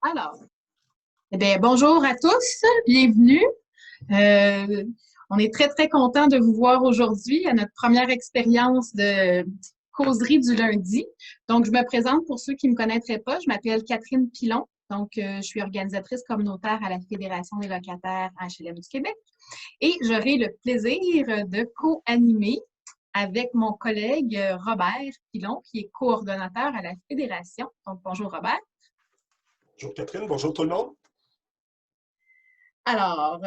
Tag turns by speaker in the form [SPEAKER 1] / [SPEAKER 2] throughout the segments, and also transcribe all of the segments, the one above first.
[SPEAKER 1] Alors, eh bien, bonjour à tous, bienvenue. Euh, on est très, très content de vous voir aujourd'hui à notre première expérience de causerie du lundi. Donc, je me présente pour ceux qui ne me connaîtraient pas. Je m'appelle Catherine Pilon. Donc, je suis organisatrice communautaire à la Fédération des locataires HLM du Québec. Et j'aurai le plaisir de co-animer avec mon collègue Robert Pilon, qui est coordonnateur à la Fédération. Donc, bonjour Robert.
[SPEAKER 2] Bonjour Catherine, bonjour tout le monde.
[SPEAKER 1] Alors,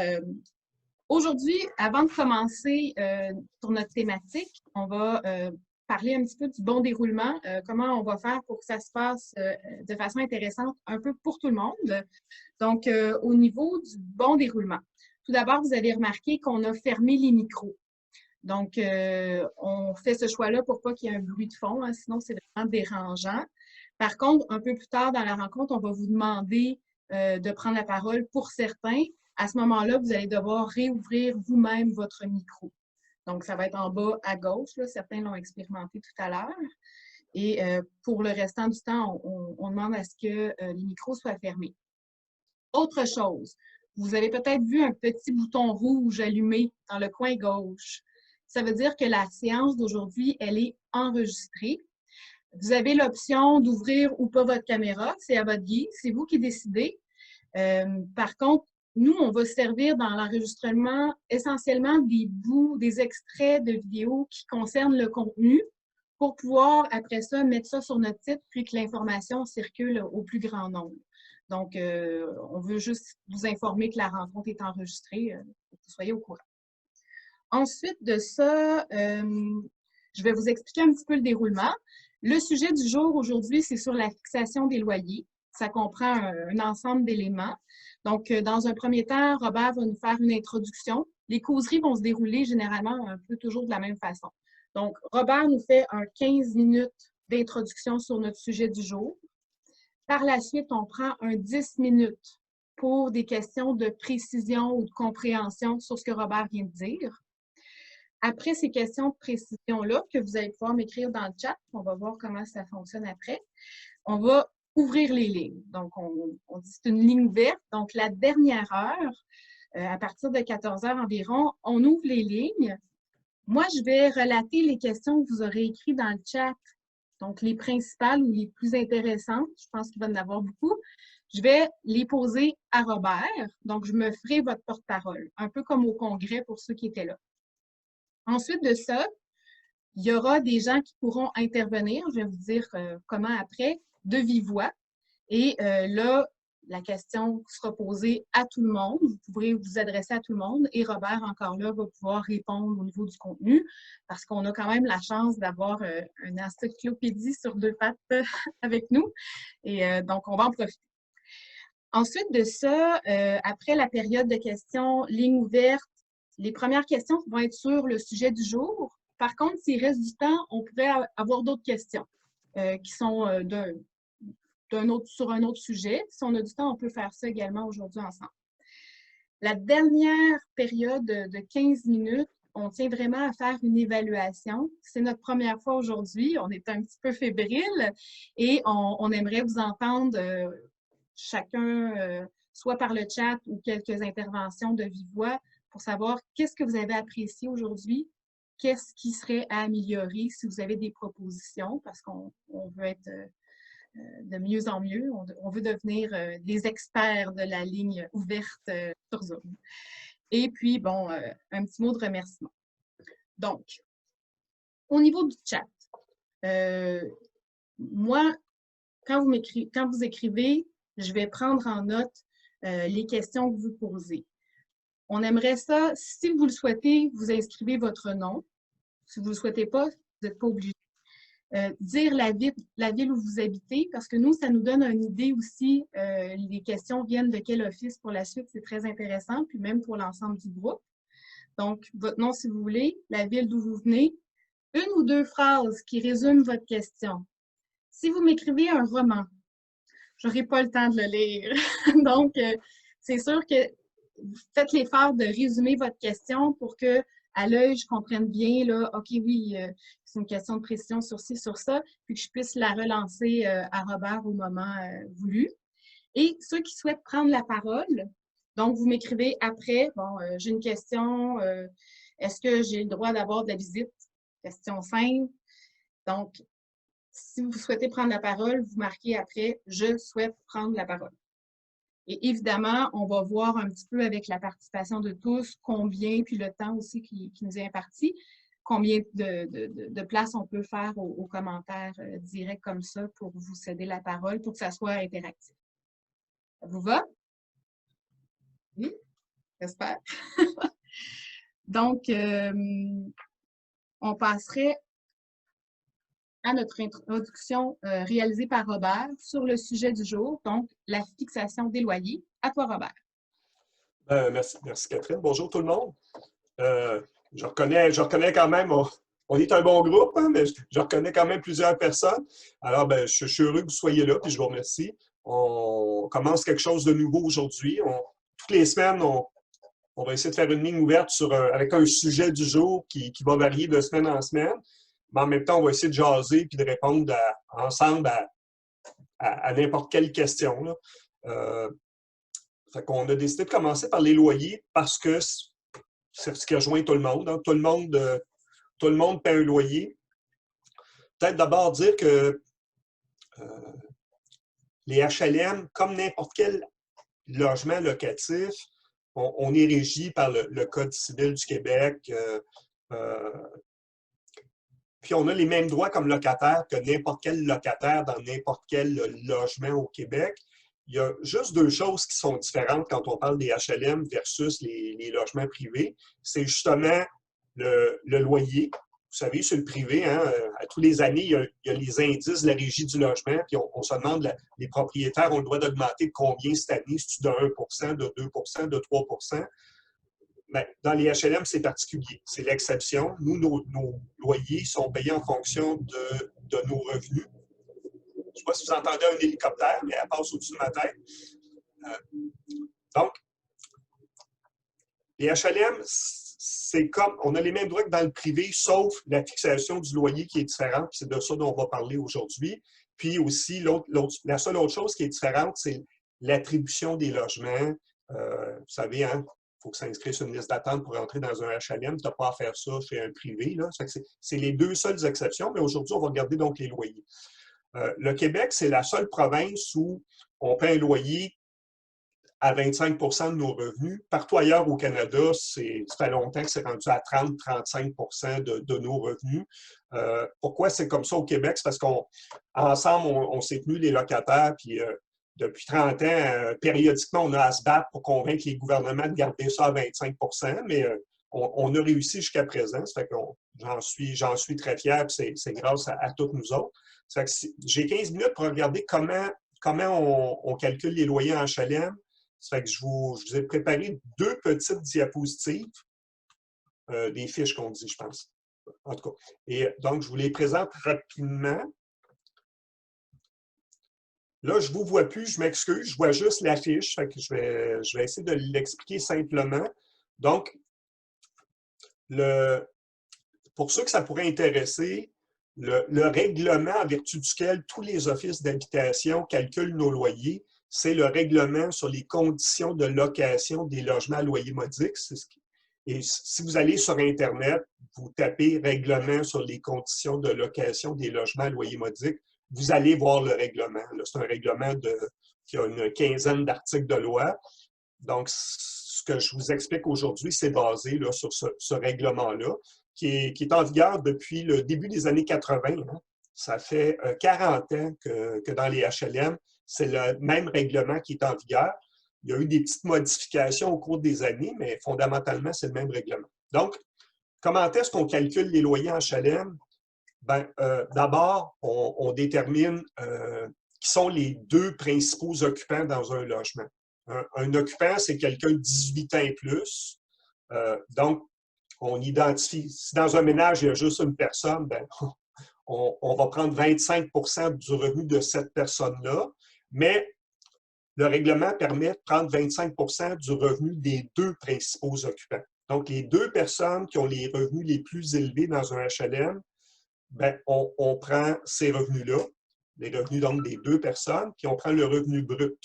[SPEAKER 1] aujourd'hui, avant de commencer sur notre thématique, on va parler un petit peu du bon déroulement, comment on va faire pour que ça se passe de façon intéressante un peu pour tout le monde. Donc, au niveau du bon déroulement, tout d'abord, vous avez remarqué qu'on a fermé les micros. Donc, on fait ce choix-là pour pas qu'il y ait un bruit de fond, hein, sinon c'est vraiment dérangeant. Par contre, un peu plus tard dans la rencontre, on va vous demander de prendre la parole pour certains. À ce moment-là, vous allez devoir réouvrir vous-même votre micro. Donc, ça va être en bas à gauche. Là. Certains l'ont expérimenté tout à l'heure. Et pour le restant du temps, on demande à ce que les micros soient fermés. Autre chose, vous avez peut-être vu un petit bouton rouge allumé dans le coin gauche. Ça veut dire que la séance d'aujourd'hui, elle est enregistrée. Vous avez l'option d'ouvrir ou pas votre caméra, c'est à votre guise, c'est vous qui décidez. Par contre, nous, on va servir dans l'enregistrement essentiellement des bouts, des extraits de vidéos qui concernent le contenu pour pouvoir, après ça, mettre ça sur notre site puis que l'information circule au plus grand nombre. Donc, on veut juste vous informer que la rencontre est enregistrée pour que vous soyez au courant. Ensuite de ça, je vais vous expliquer un petit peu le déroulement. Le sujet du jour aujourd'hui, c'est sur la fixation des loyers. Ça comprend un ensemble d'éléments. Donc, dans un premier temps, Robert va nous faire une introduction. Les causeries vont se dérouler généralement un peu toujours de la même façon. Donc, Robert nous fait un 15 minutes d'introduction sur notre sujet du jour. Par la suite, on prend un 10 minutes pour des questions de précision ou de compréhension sur ce que Robert vient de dire. Après ces questions de précision-là, que vous allez pouvoir m'écrire dans le chat, on va voir comment ça fonctionne après, on va ouvrir les lignes. Donc, on dit que c'est une ligne verte. Donc, la dernière heure, à partir de 14 heures environ, on ouvre les lignes. Moi, je vais relater les questions que vous aurez écrites dans le chat. Donc, les principales ou les plus intéressantes, je pense qu'il va y en avoir beaucoup. Je vais les poser à Robert. Donc, je me ferai votre porte-parole, un peu comme au congrès pour ceux qui étaient là. Ensuite de ça, il y aura des gens qui pourront intervenir, je vais vous dire comment après, de vive voix. Et là, la question sera posée à tout le monde. Vous pourrez vous adresser à tout le monde. Et Robert, encore là, va pouvoir répondre au niveau du contenu parce qu'on a quand même la chance d'avoir une encyclopédie sur deux pattes avec nous. Et donc, on va en profiter. Ensuite de ça, après la période de questions, ligne ouverte, les premières questions vont être sur le sujet du jour. Par contre, s'il reste du temps, on pourrait avoir d'autres questions qui sont sur un autre sujet. Si on a du temps, on peut faire ça également aujourd'hui ensemble. La dernière période de 15 minutes, on tient vraiment à faire une évaluation. C'est notre première fois aujourd'hui. On est un petit peu fébrile et on aimerait vous entendre chacun, soit par le chat ou quelques interventions de vive voix pour savoir qu'est-ce que vous avez apprécié aujourd'hui, qu'est-ce qui serait à améliorer si vous avez des propositions, parce qu'on veut être de mieux en mieux. On veut devenir des experts de la ligne ouverte sur Zoom. Et puis, bon, un petit mot de remerciement. Donc, au niveau du chat, moi, quand vous écrivez, je vais prendre en note les questions que vous posez. On aimerait ça, si vous le souhaitez, vous inscrivez votre nom. Si vous ne le souhaitez pas, vous n'êtes pas obligé. Dire la ville où vous habitez, parce que nous, ça nous donne une idée aussi. Les questions viennent de quel office pour la suite, c'est très intéressant, puis même pour l'ensemble du groupe. Donc, votre nom, si vous voulez, la ville d'où vous venez, une ou deux phrases qui résument votre question. Si vous m'écrivez un roman, je n'aurai pas le temps de le lire. Donc, c'est sûr que faites l'effort de résumer votre question pour que, à l'œil, je comprenne bien, là, OK, oui, c'est une question de précision sur ci, sur ça, puis que je puisse la relancer à Robert au moment voulu. Et ceux qui souhaitent prendre la parole, donc vous m'écrivez après, bon, j'ai une question, est-ce que j'ai le droit d'avoir de la visite? Question simple. Donc, si vous souhaitez prendre la parole, vous marquez après « Je souhaite prendre la parole ». Et évidemment, on va voir un petit peu avec la participation de tous combien, puis le temps aussi qui nous est imparti, combien de place on peut faire aux commentaires directs comme ça pour vous céder la parole, pour que ça soit interactif. Ça vous va? Oui, j'espère. Donc, on passerait à notre introduction réalisée par Robert sur le sujet du jour, donc la fixation des loyers. À toi, Robert.
[SPEAKER 2] Merci Catherine. Bonjour tout le monde. Je reconnais quand même, on est un bon groupe, hein, mais je reconnais quand même plusieurs personnes. Alors, je suis heureux que vous soyez là, puis je vous remercie. On commence quelque chose de nouveau aujourd'hui. Toutes les semaines, on va essayer de faire une ligne ouverte avec un sujet du jour qui va varier de semaine en semaine. Mais en même temps, on va essayer de jaser puis de répondre ensemble à n'importe quelle question, là. Fait qu'on a décidé de commencer par les loyers parce que c'est ce qui a joint tout le monde. Hein. Tout le monde paie un loyer. Peut-être d'abord dire que les HLM, comme n'importe quel logement locatif, on est régi par le Code civil du Québec. Puis on a les mêmes droits comme locataire que n'importe quel locataire dans n'importe quel logement au Québec. Il y a juste deux choses qui sont différentes quand on parle des HLM versus les logements privés. C'est justement le loyer. Vous savez, sur le privé, hein, à tous les années, il y a les indices de la régie du logement, puis on se demande, les propriétaires ont le droit d'augmenter de combien cette année? C'est-tu de 1 de 2 de 3 Bien, dans les HLM, c'est particulier. C'est l'exception. Nous, nos loyers sont payés en fonction de nos revenus. Je ne sais pas si vous entendez un hélicoptère, mais elle passe au-dessus de ma tête. Donc, les HLM, c'est comme, on a les mêmes droits que dans le privé, sauf la fixation du loyer qui est différente. C'est de ça dont on va parler aujourd'hui. Puis aussi, la seule autre chose qui est différente, c'est l'attribution des logements. Vous savez, hein, il faut que ça inscrive sur une liste d'attente pour entrer dans un HLM. Tu n'as pas à faire ça chez un privé. C'est les deux seules exceptions, mais aujourd'hui, on va regarder donc les loyers. Le Québec, c'est la seule province où on paie un loyer à 25 de nos revenus. Partout ailleurs au Canada, ça fait longtemps que c'est rendu à 30-35 de nos revenus. Pourquoi c'est comme ça au Québec? C'est parce qu'ensemble, on s'est tenu les locataires, puis depuis 30 ans, périodiquement, on a à se battre pour convaincre les gouvernements de garder ça à 25 mais on a réussi jusqu'à présent. Ça fait que j'en suis très fier, puis c'est grâce à toutes nous autres. Ça fait que j'ai 15 minutes pour regarder comment on calcule les loyers en HLM. Ça fait que je vous ai préparé deux petites diapositives, des fiches qu'on dit, je pense. En tout cas. Et donc, je vous les présente rapidement. Là, je ne vous vois plus, je m'excuse, je vois juste la fiche. Fait que je vais essayer de l'expliquer simplement. Donc, pour ceux que ça pourrait intéresser, le règlement en vertu duquel tous les offices d'habitation calculent nos loyers, c'est le règlement sur les conditions de location des logements à loyer modique. Et si vous allez sur Internet, vous tapez « Règlement sur les conditions de location des logements à loyer modique », vous allez voir le règlement. C'est un règlement qui a une quinzaine d'articles de loi. Donc, ce que je vous explique aujourd'hui, c'est basé sur ce règlement-là, qui est en vigueur depuis le début des années 80. Hein. Ça fait 40 ans que dans les HLM, c'est le même règlement qui est en vigueur. Il y a eu des petites modifications au cours des années, mais fondamentalement, c'est le même règlement. Donc, comment est-ce qu'on calcule les loyers en HLM? D'abord, on détermine qui sont les deux principaux occupants dans un logement. Un occupant, c'est quelqu'un de 18 ans et plus. Donc, on identifie, si dans un ménage, il y a juste une personne, on va prendre 25 du revenu de cette personne-là, mais le règlement permet de prendre 25 du revenu des deux principaux occupants. Donc, les deux personnes qui ont les revenus les plus élevés dans un HLM, on prend ces revenus-là, les revenus donc des deux personnes, puis on prend le revenu brut.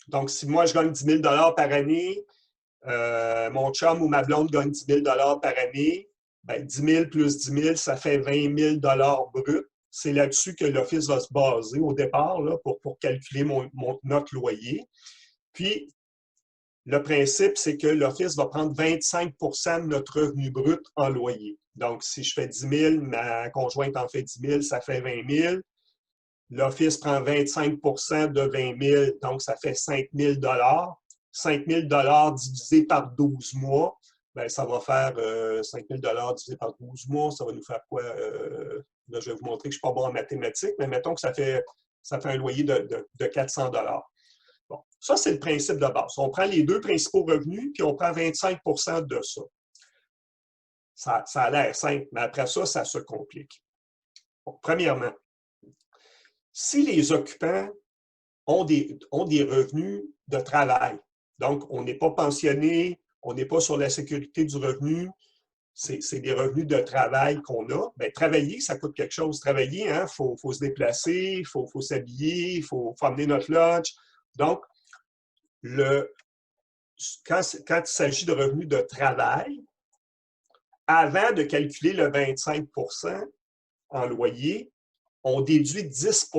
[SPEAKER 2] Donc, si moi, je gagne 10 000 par année, mon chum ou ma blonde gagne 10 000 par année, ben 10 000 plus 10 000, ça fait 20 000 brut. C'est là-dessus que l'Office va se baser au départ là, pour calculer notre loyer. Puis, le principe, c'est que l'Office va prendre 25 de notre revenu brut en loyer. Donc, si je fais 10 000, ma conjointe en fait 10 000, ça fait 20 000. L'Office prend 25 de 20 000, donc ça fait 5 000 5 000 divisé par 12 mois, bien, ça va faire 5 000 divisé par 12 mois, ça va nous faire quoi? Là, je vais vous montrer que je ne suis pas bon en mathématiques, mais mettons que ça fait un loyer de 400 Bon, ça, c'est le principe de base. On prend les deux principaux revenus, puis on prend 25 de ça. Ça a l'air simple, mais après ça, ça se complique. Bon, premièrement, si les occupants ont des revenus de travail, donc on n'est pas pensionné, on n'est pas sur la sécurité du revenu, c'est des revenus de travail qu'on a, bien, travailler, ça coûte quelque chose. Travailler, il faut se déplacer, il faut s'habiller, il faut amener notre lunch. Donc, quand il s'agit de revenus de travail, avant de calculer le 25 en loyer, on déduit 10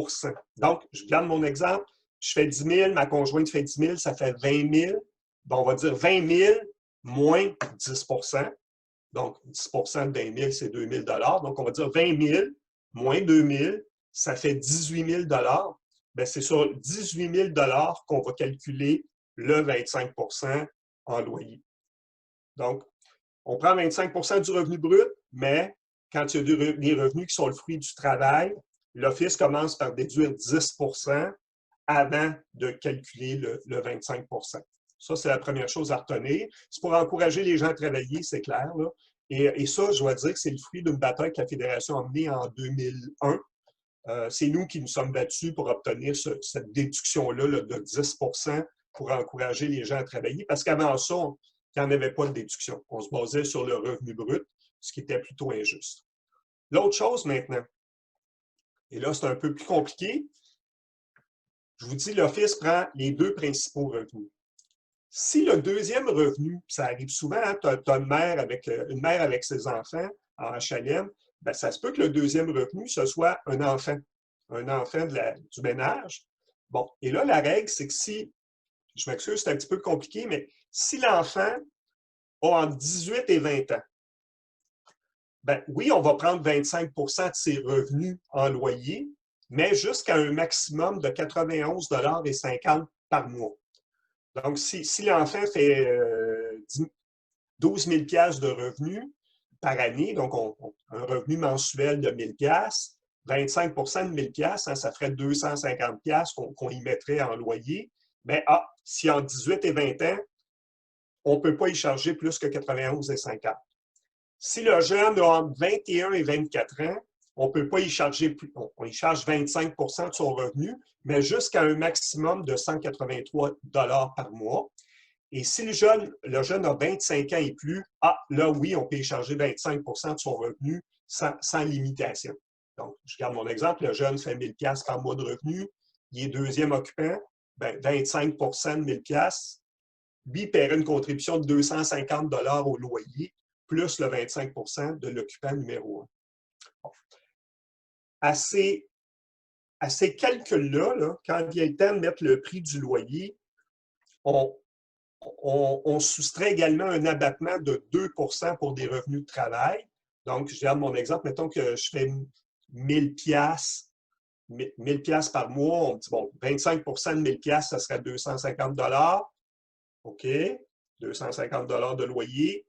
[SPEAKER 2] Donc, je garde mon exemple, je fais 10 000, ma conjointe fait 10 000, ça fait 20 000. Bon, on va dire 20 000 moins 10 Donc, 10 de 20 000, c'est 2 000 Donc, on va dire 20 000 moins 2 000, ça fait 18 000 Bien, c'est sur 18 000 qu'on va calculer le 25 en loyer. Donc, on prend 25 du revenu brut, mais quand il y a des revenus qui sont le fruit du travail, l'Office commence par déduire 10 avant de calculer le 25 Ça, c'est la première chose à retenir. C'est pour encourager les gens à travailler, c'est clair. Là. Et ça, je dois dire que c'est le fruit d'une bataille que la Fédération a menée en 2001. C'est nous qui nous sommes battus pour obtenir cette déduction-là là, de 10 pour encourager les gens à travailler. Parce qu'avant ça, il n'y en avait pas de déduction. On se basait sur le revenu brut, ce qui était plutôt injuste. L'autre chose maintenant, et là, c'est un peu plus compliqué, je vous dis, l'Office prend les deux principaux revenus. Si le deuxième revenu, ça arrive souvent, tu as une mère avec ses enfants en HLM, bien, ça se peut que le deuxième revenu, ce soit un enfant du ménage. Bon, et là, la règle, c'est que si, je m'excuse, c'est un petit peu compliqué, mais si l'enfant a entre 18 et 20 ans, ben oui, on va prendre 25 de ses revenus en loyer, mais jusqu'à un maximum de 91,50 $ par mois. Donc, si l'enfant fait 12 000 $ de revenus par année, donc un revenu mensuel de 1 000 $, 25 de 1 000 $, ça ferait 250 $ qu'on y mettrait en loyer. Mais si en 18 et 20 ans, on ne peut pas y charger plus que 91,50 $. Si le jeune a entre 21 et 24 ans, on ne peut pas y charger plus. On y charge 25 de son revenu, mais jusqu'à un maximum de 183 $ par mois. Et si le jeune a 25 ans et plus, là, oui, on peut y charger 25 de son revenu sans limitation. Donc, je garde mon exemple, le jeune fait 1 000 $ par mois de revenu, il est deuxième occupant, bien, 25 de 1 000 $, lui paierait une contribution de 250 $ au loyer, plus le 25 de l'occupant numéro 1. Bon. À ces calculs-là, là, quand vient le temps de mettre le prix du loyer, on soustrait également un abattement de 2 pour des revenus de travail. Donc, je garde mon exemple, mettons que je fais 1 000 $ par mois, on dit, bon, 25 de 1 000 $, ça serait 250 $. OK, 250 $ de loyer.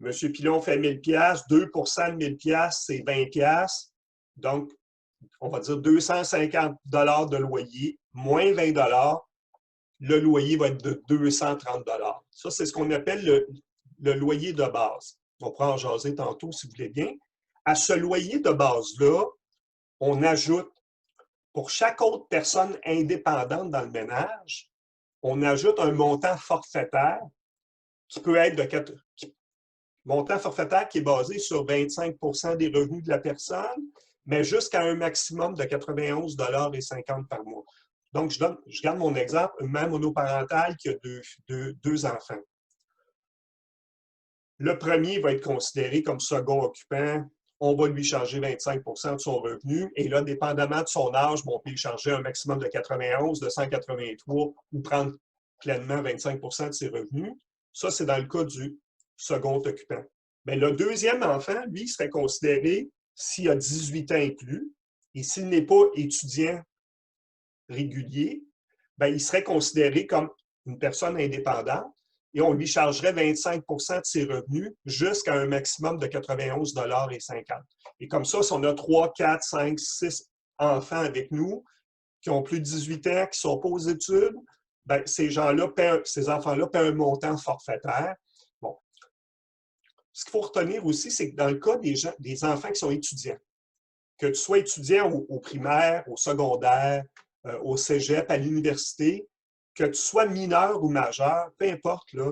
[SPEAKER 2] Monsieur Pilon fait 1 000 $, 2 de 1 000 $, c'est 20 $. Donc, on va dire 250 $ de loyer, moins 20 $, le loyer va être de 230 $. Ça, c'est ce qu'on appelle le loyer de base. On pourra en jaser tantôt si vous voulez bien. À ce loyer de base-là, on ajoute, pour chaque autre personne indépendante dans le ménage, on ajoute un montant forfaitaire qui peut être montant forfaitaire qui est basé sur 25 des revenus de la personne, mais jusqu'à un maximum de 91,50 $ par mois. Donc, je garde mon exemple, une mère monoparentale qui a deux enfants. Le premier va être considéré comme second occupant. On va lui charger 25 de son revenu. Et là, dépendamment de son âge, on peut lui charger un maximum de 91, de 183 ou prendre pleinement 25 de ses revenus. Ça, c'est dans le cas du second occupant. Mais le deuxième enfant, lui, serait considéré s'il a 18 ans et plus. Et s'il n'est pas étudiant régulier, bien, il serait considéré comme une personne indépendante et on lui chargerait 25 de ses revenus jusqu'à un maximum de 91,50 $. Et comme ça, si on a 3, 4, 5, 6 enfants avec nous qui ont plus de 18 ans, qui ne sont pas aux études, bien, ces enfants-là paient un montant forfaitaire. Bon. Ce qu'il faut retenir aussi, c'est que dans le cas des enfants qui sont étudiants, que tu sois étudiant au primaire, au secondaire, au cégep, à l'université, que tu sois mineur ou majeur, peu importe, là,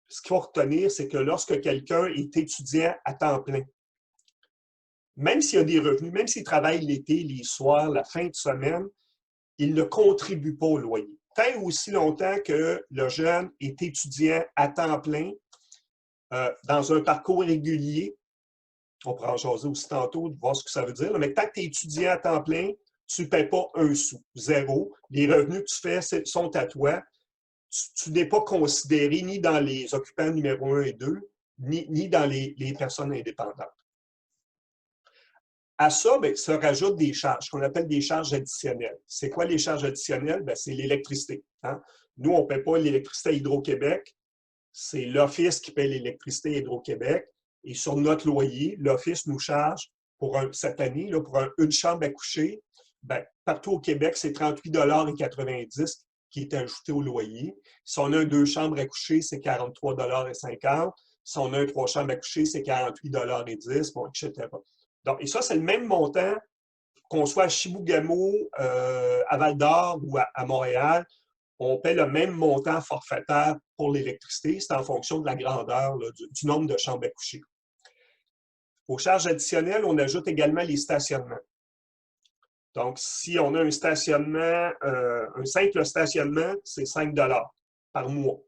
[SPEAKER 2] ce qu'il faut retenir, c'est que lorsque quelqu'un est étudiant à temps plein, même s'il a des revenus, même s'il travaille l'été, les soirs, la fin de semaine, il ne contribue pas au loyer. Tant et aussi longtemps que le jeune est étudiant à temps plein, dans un parcours régulier, on pourra en jaser aussi tantôt, de voir ce que ça veut dire, mais tant que tu es étudiant à temps plein, tu ne paies pas un sou, zéro. Les revenus que tu fais sont à toi. Tu n'es pas considéré ni dans les occupants numéro 1 et 2, ni dans les personnes indépendantes. À ça, bien, se rajoutent des charges, qu'on appelle des charges additionnelles. C'est quoi les charges additionnelles? Bien, c'est l'électricité. Hein? Nous, on ne paie pas l'électricité à Hydro-Québec. C'est l'Office qui paie l'électricité à Hydro-Québec. Et sur notre loyer, l'Office nous charge pour cette année, là, pour une chambre à coucher, bien, partout au Québec, c'est 38,90 $ qui est ajouté au loyer. Si on a 2 chambres à coucher, c'est 43,50 $. Si on a 3 chambres à coucher, c'est 48,10 $, bon, etc. Donc, et ça, c'est le même montant qu'on soit à Chibougamau, à Val-d'Or ou à Montréal. On paie le même montant forfaitaire pour l'électricité. C'est en fonction de la grandeur, là, du nombre de chambres à coucher. Aux charges additionnelles, on ajoute également les stationnements. Donc, si on a un stationnement, un simple stationnement, c'est 5 $ par mois.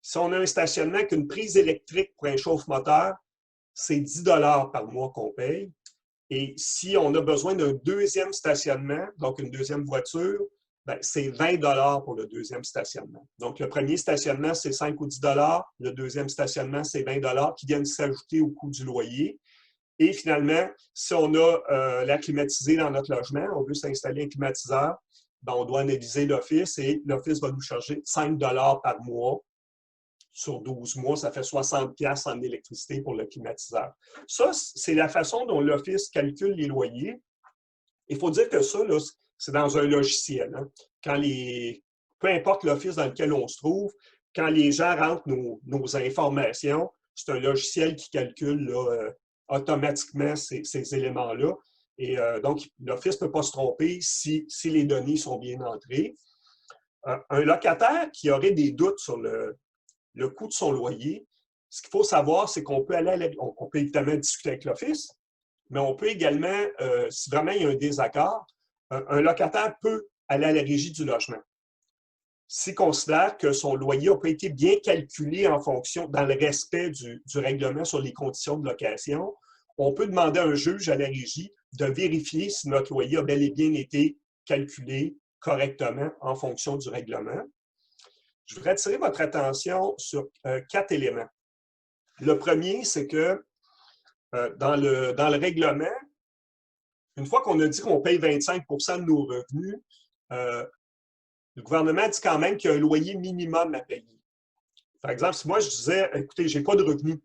[SPEAKER 2] Si on a un stationnement avec une prise électrique pour un chauffe-moteur, c'est 10 $ par mois qu'on paye. Et si on a besoin d'un deuxième stationnement, donc une deuxième voiture, c'est 20 $ pour le deuxième stationnement. Donc, le premier stationnement, c'est 5 ou 10 $. Le deuxième stationnement, c'est 20 $ qui viennent s'ajouter au coût du loyer. Et finalement, si on a la climatisée dans notre logement, on veut s'installer un climatiseur, ben on doit analyser l'Office et l'Office va nous charger 5 $ par mois. Sur 12 mois, ça fait 60 $ en électricité pour le climatiseur. Ça, c'est la façon dont l'Office calcule les loyers. Il faut dire que ça, c'est dans un logiciel. Hein. Peu importe l'Office dans lequel on se trouve, quand les gens rentrent nos informations, c'est un logiciel qui calcule là, automatiquement ces éléments-là. Et donc, l'Office ne peut pas se tromper si les données sont bien entrées. Un locataire qui aurait des doutes sur le coût de son loyer, ce qu'il faut savoir, c'est qu'on peut on peut évidemment discuter avec l'Office, mais on peut également, si vraiment il y a un désaccord, un locataire peut aller à la régie du logement. S'il considère que son loyer n'a pas été bien calculé dans le respect du règlement sur les conditions de location, on peut demander à un juge à la régie de vérifier si notre loyer a bel et bien été calculé correctement en fonction du règlement. Je voudrais attirer votre attention sur 4 éléments. Le premier, c'est que dans le règlement, une fois qu'on a dit qu'on paye 25 % de nos revenus, le gouvernement dit quand même qu'il y a un loyer minimum à payer. Par exemple, si moi je disais, écoutez, je n'ai pas de revenus,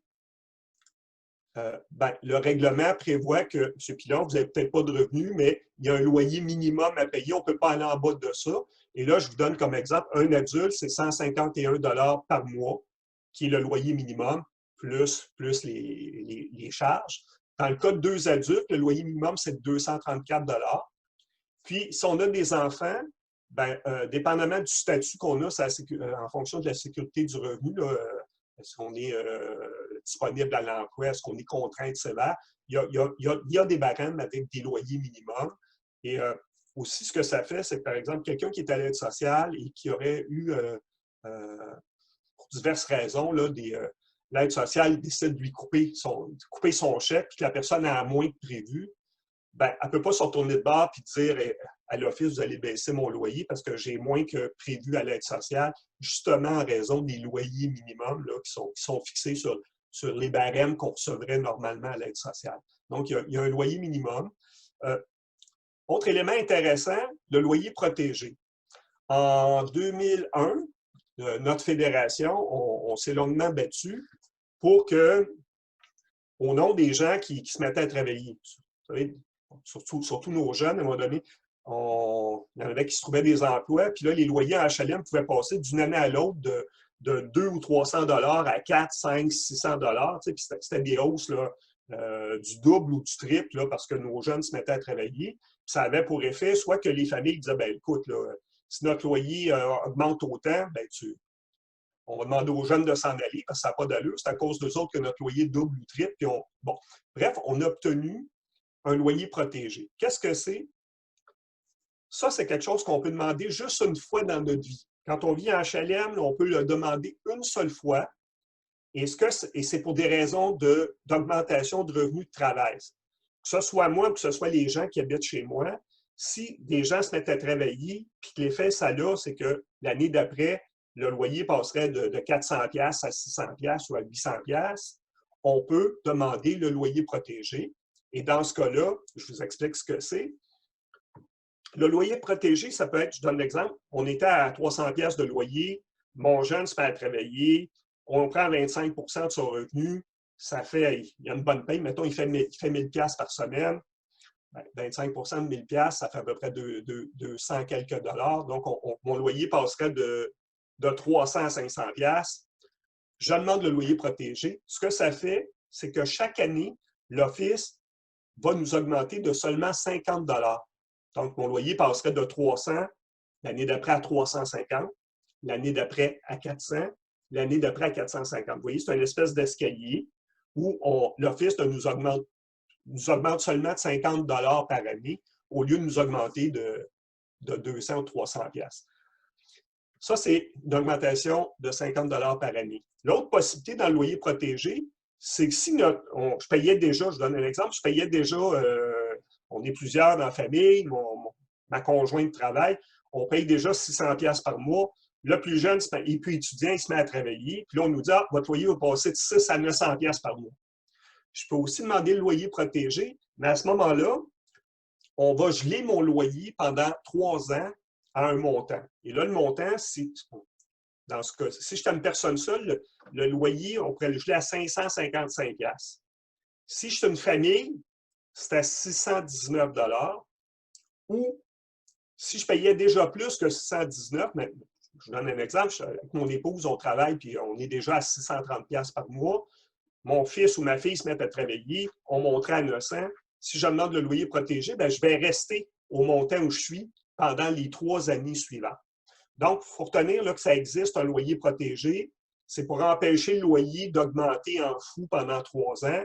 [SPEAKER 2] le règlement prévoit que, M. Pilon, vous n'avez peut-être pas de revenus, mais il y a un loyer minimum à payer, on ne peut pas aller en bas de ça. Et là, je vous donne comme exemple, un adulte, c'est 151 $ par mois, qui est le loyer minimum, plus les charges. Dans le cas de 2 adultes, le loyer minimum, c'est 234 $. Puis, si on a des enfants, dépendamment du statut qu'on a, en fonction de la sécurité du revenu, est-ce qu'on est disponible à l'emploi, est-ce qu'on est contraint sévère, il y a des barèmes avec des loyers minimums. Et Aussi, ce que ça fait, c'est que, par exemple, quelqu'un qui est à l'aide sociale et qui aurait eu, pour diverses raisons, là, l'aide sociale décide de lui couper son chèque, puis que la personne a moins que prévu, ben, elle ne peut pas se retourner de bord et dire à l'office, vous allez baisser mon loyer parce que j'ai moins que prévu à l'aide sociale, justement en raison des loyers minimums là, qui sont fixés sur les barèmes qu'on recevrait normalement à l'aide sociale. Donc, il y a un loyer minimum. Autre élément intéressant, le loyer protégé. En 2001, notre fédération, on s'est longuement battu pour que, au nom des gens qui se mettaient à travailler, vous savez, surtout nos jeunes, à un moment donné, il y en avait qui se trouvaient des emplois, puis là, les loyers en HLM pouvaient passer d'une année à l'autre de 200 ou 300 $ à 4, 5, 600 $. Puis c'était des hausses là, du double ou du triple là, parce que nos jeunes se mettaient à travailler. Puis ça avait pour effet soit que les familles disaient, ben écoute, là, si notre loyer augmente autant, ben on va demander aux jeunes de s'en aller parce que ça n'a pas d'allure. C'est à cause d'eux autres que notre loyer double ou triple. Puis bon, bref, on a obtenu un loyer protégé. Qu'est-ce que c'est? Ça, c'est quelque chose qu'on peut demander juste une fois dans notre vie. Quand on vit en HLM, on peut le demander une seule fois. Et c'est pour des raisons d'augmentation de revenus de travail. Que ce soit moi ou que ce soit les gens qui habitent chez moi, si des gens se mettent à travailler, puis que l'effet, ça a, c'est que l'année d'après, le loyer passerait de 400$ à 600$ ou à 800$, on peut demander le loyer protégé. Et dans ce cas-là, je vous explique ce que c'est. Le loyer protégé, ça peut être, je donne l'exemple, on était à 300$ de loyer, mon jeune se met à travailler, on prend 25 % de son revenu, ça fait, il y a une bonne paye, mettons, il fait 1000$ par semaine, 25 % de 1000$, ça fait à peu près 200 quelques dollars, donc mon loyer passerait de 300 à 500$. Je demande le loyer protégé. Ce que ça fait, c'est que chaque année, l'Office va nous augmenter de seulement 50$. Donc, mon loyer passerait de 300, l'année d'après à 350, l'année d'après à 400, l'année d'après à 450. Vous voyez, c'est une espèce d'escalier où l'Office nous augmente seulement de 50$ par année au lieu de nous augmenter de 200 ou 300$. Ça, c'est une augmentation de 50$ par année. L'autre possibilité dans le loyer protégé, c'est que si je payais déjà, je donne un exemple, je payais déjà, on est plusieurs dans la famille, ma conjointe travaille, on paye déjà 600$ par mois. Le plus jeune, et puis étudiant, il se met à travailler. Puis là, on nous dit, votre loyer va passer de 6 à 900$ par mois. Je peux aussi demander le loyer protégé, mais à ce moment-là, on va geler mon loyer pendant 3 ans à un montant. Et là, le montant, dans ce cas, si j'étais une personne seule, le loyer, on pourrait le geler à 555$. Si je suis une famille, c'est à 619$. Ou si je payais déjà plus que 619$, mais je vous donne un exemple, avec mon épouse, on travaille puis on est déjà à 630$ par mois. Mon fils ou ma fille se met à travailler, on monterait à 900$. Si je demande le loyer protégé, bien, je vais rester au montant où je suis pendant les 3 années suivantes. Donc, il faut retenir là, que ça existe un loyer protégé. C'est pour empêcher le loyer d'augmenter en fou pendant 3 ans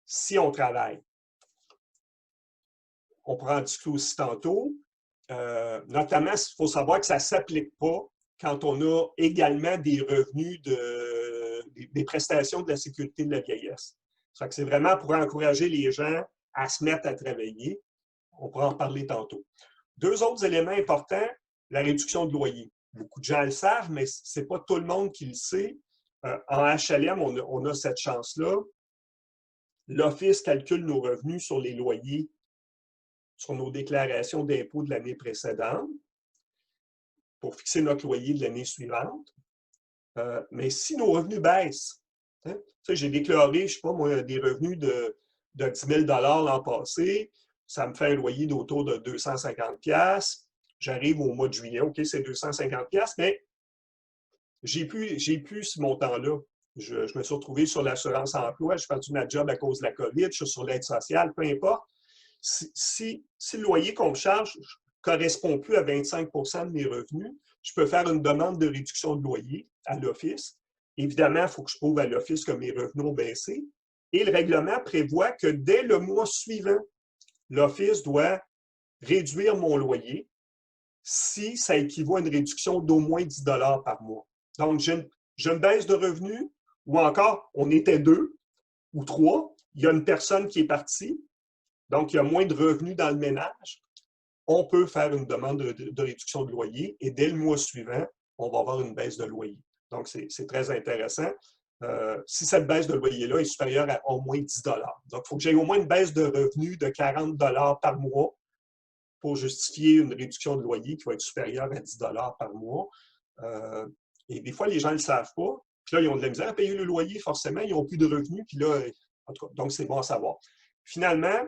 [SPEAKER 2] si on travaille. On pourra en discuter aussi tantôt. Notamment, il faut savoir que ça ne s'applique pas quand on a également des revenus des prestations de la sécurité de la vieillesse. C'est vraiment pour encourager les gens à se mettre à travailler. On pourra en parler tantôt. 2 autres éléments importants, la réduction de loyer. Beaucoup de gens le savent, mais ce n'est pas tout le monde qui le sait. En HLM, on a cette chance-là. L'Office calcule nos revenus sur les loyers, sur nos déclarations d'impôts de l'année précédente pour fixer notre loyer de l'année suivante. Mais si nos revenus baissent, hein, j'ai déclaré, je ne sais pas moi, des revenus de 10 000$ l'an passé, ça me fait un loyer d'autour de 250$. J'arrive au mois de juillet, OK, c'est 250$, mais j'ai plus ce montant-là. Je me suis retrouvé sur l'assurance emploi, je perdu ma job à cause de la COVID, je suis sur l'aide sociale, peu importe. Si le loyer qu'on me charge ne correspond plus à 25% de mes revenus, je peux faire une demande de réduction de loyer à l'Office. Évidemment, il faut que je prouve à l'Office que mes revenus ont baissé. Et le règlement prévoit que dès le mois suivant, l'Office doit réduire mon loyer si ça équivaut à une réduction d'au moins 10 $ par mois. Donc, j'ai une baisse de revenus ou encore, on était 2 ou 3, il y a une personne qui est partie, donc il y a moins de revenus dans le ménage. On peut faire une demande de réduction de loyer et dès le mois suivant, on va avoir une baisse de loyer. Donc, c'est très intéressant. Si cette baisse de loyer-là est supérieure à au moins 10 $. Donc, il faut que j'aie au moins une baisse de revenus de 40 $ par mois pour justifier une réduction de loyer qui va être supérieure à 10 $ par mois. Et des fois, les gens ne le savent pas. Puis là, ils ont de la misère à payer le loyer, forcément. Ils n'ont plus de revenus. Puis là, en tout cas, donc c'est bon à savoir. Finalement,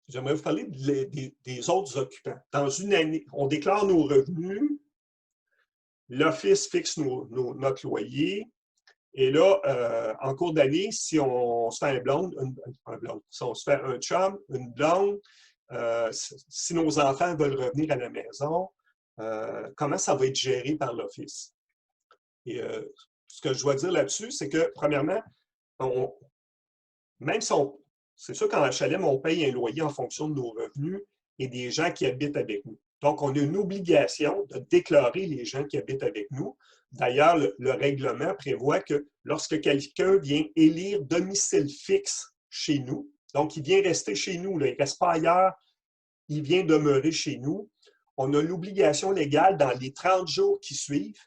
[SPEAKER 2] j'aimerais vous parler des autres occupants. Dans une année, on déclare nos revenus, l'Office fixe notre loyer, et là, en cours d'année, si on se fait un blonde, si on se fait un chum, une blonde, si nos enfants veulent revenir à la maison, comment ça va être géré par l'Office? Et ce que je dois dire là-dessus, c'est que, premièrement, même si c'est sûr qu'en HLM, on paye un loyer en fonction de nos revenus et des gens qui habitent avec nous. Donc, on a une obligation de déclarer les gens qui habitent avec nous. D'ailleurs, le règlement prévoit que lorsque quelqu'un vient élire domicile fixe chez nous, donc il vient rester chez nous, là, il ne reste pas ailleurs, il vient demeurer chez nous, on a l'obligation légale dans les 30 jours qui suivent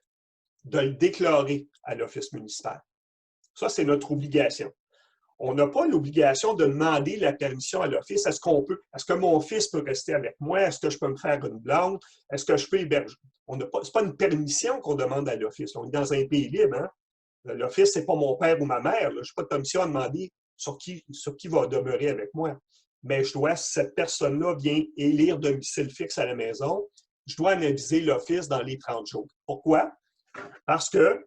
[SPEAKER 2] de le déclarer à l'Office municipal. Ça, c'est notre obligation. On n'a pas l'obligation de demander la permission à l'Office. Est-ce que mon fils peut rester avec moi? Est-ce que je peux me faire une blonde? Est-ce que je peux héberger? Ce n'est pas une permission qu'on demande à l'Office. On est dans un pays libre. Hein? L'Office, ce n'est pas mon père ou ma mère. Je n'ai pas de permission à demander sur qui va demeurer avec moi. Mais si cette personne-là vient élire domicile fixe à la maison, je dois en aviser l'Office dans les 30 jours. Pourquoi? Parce que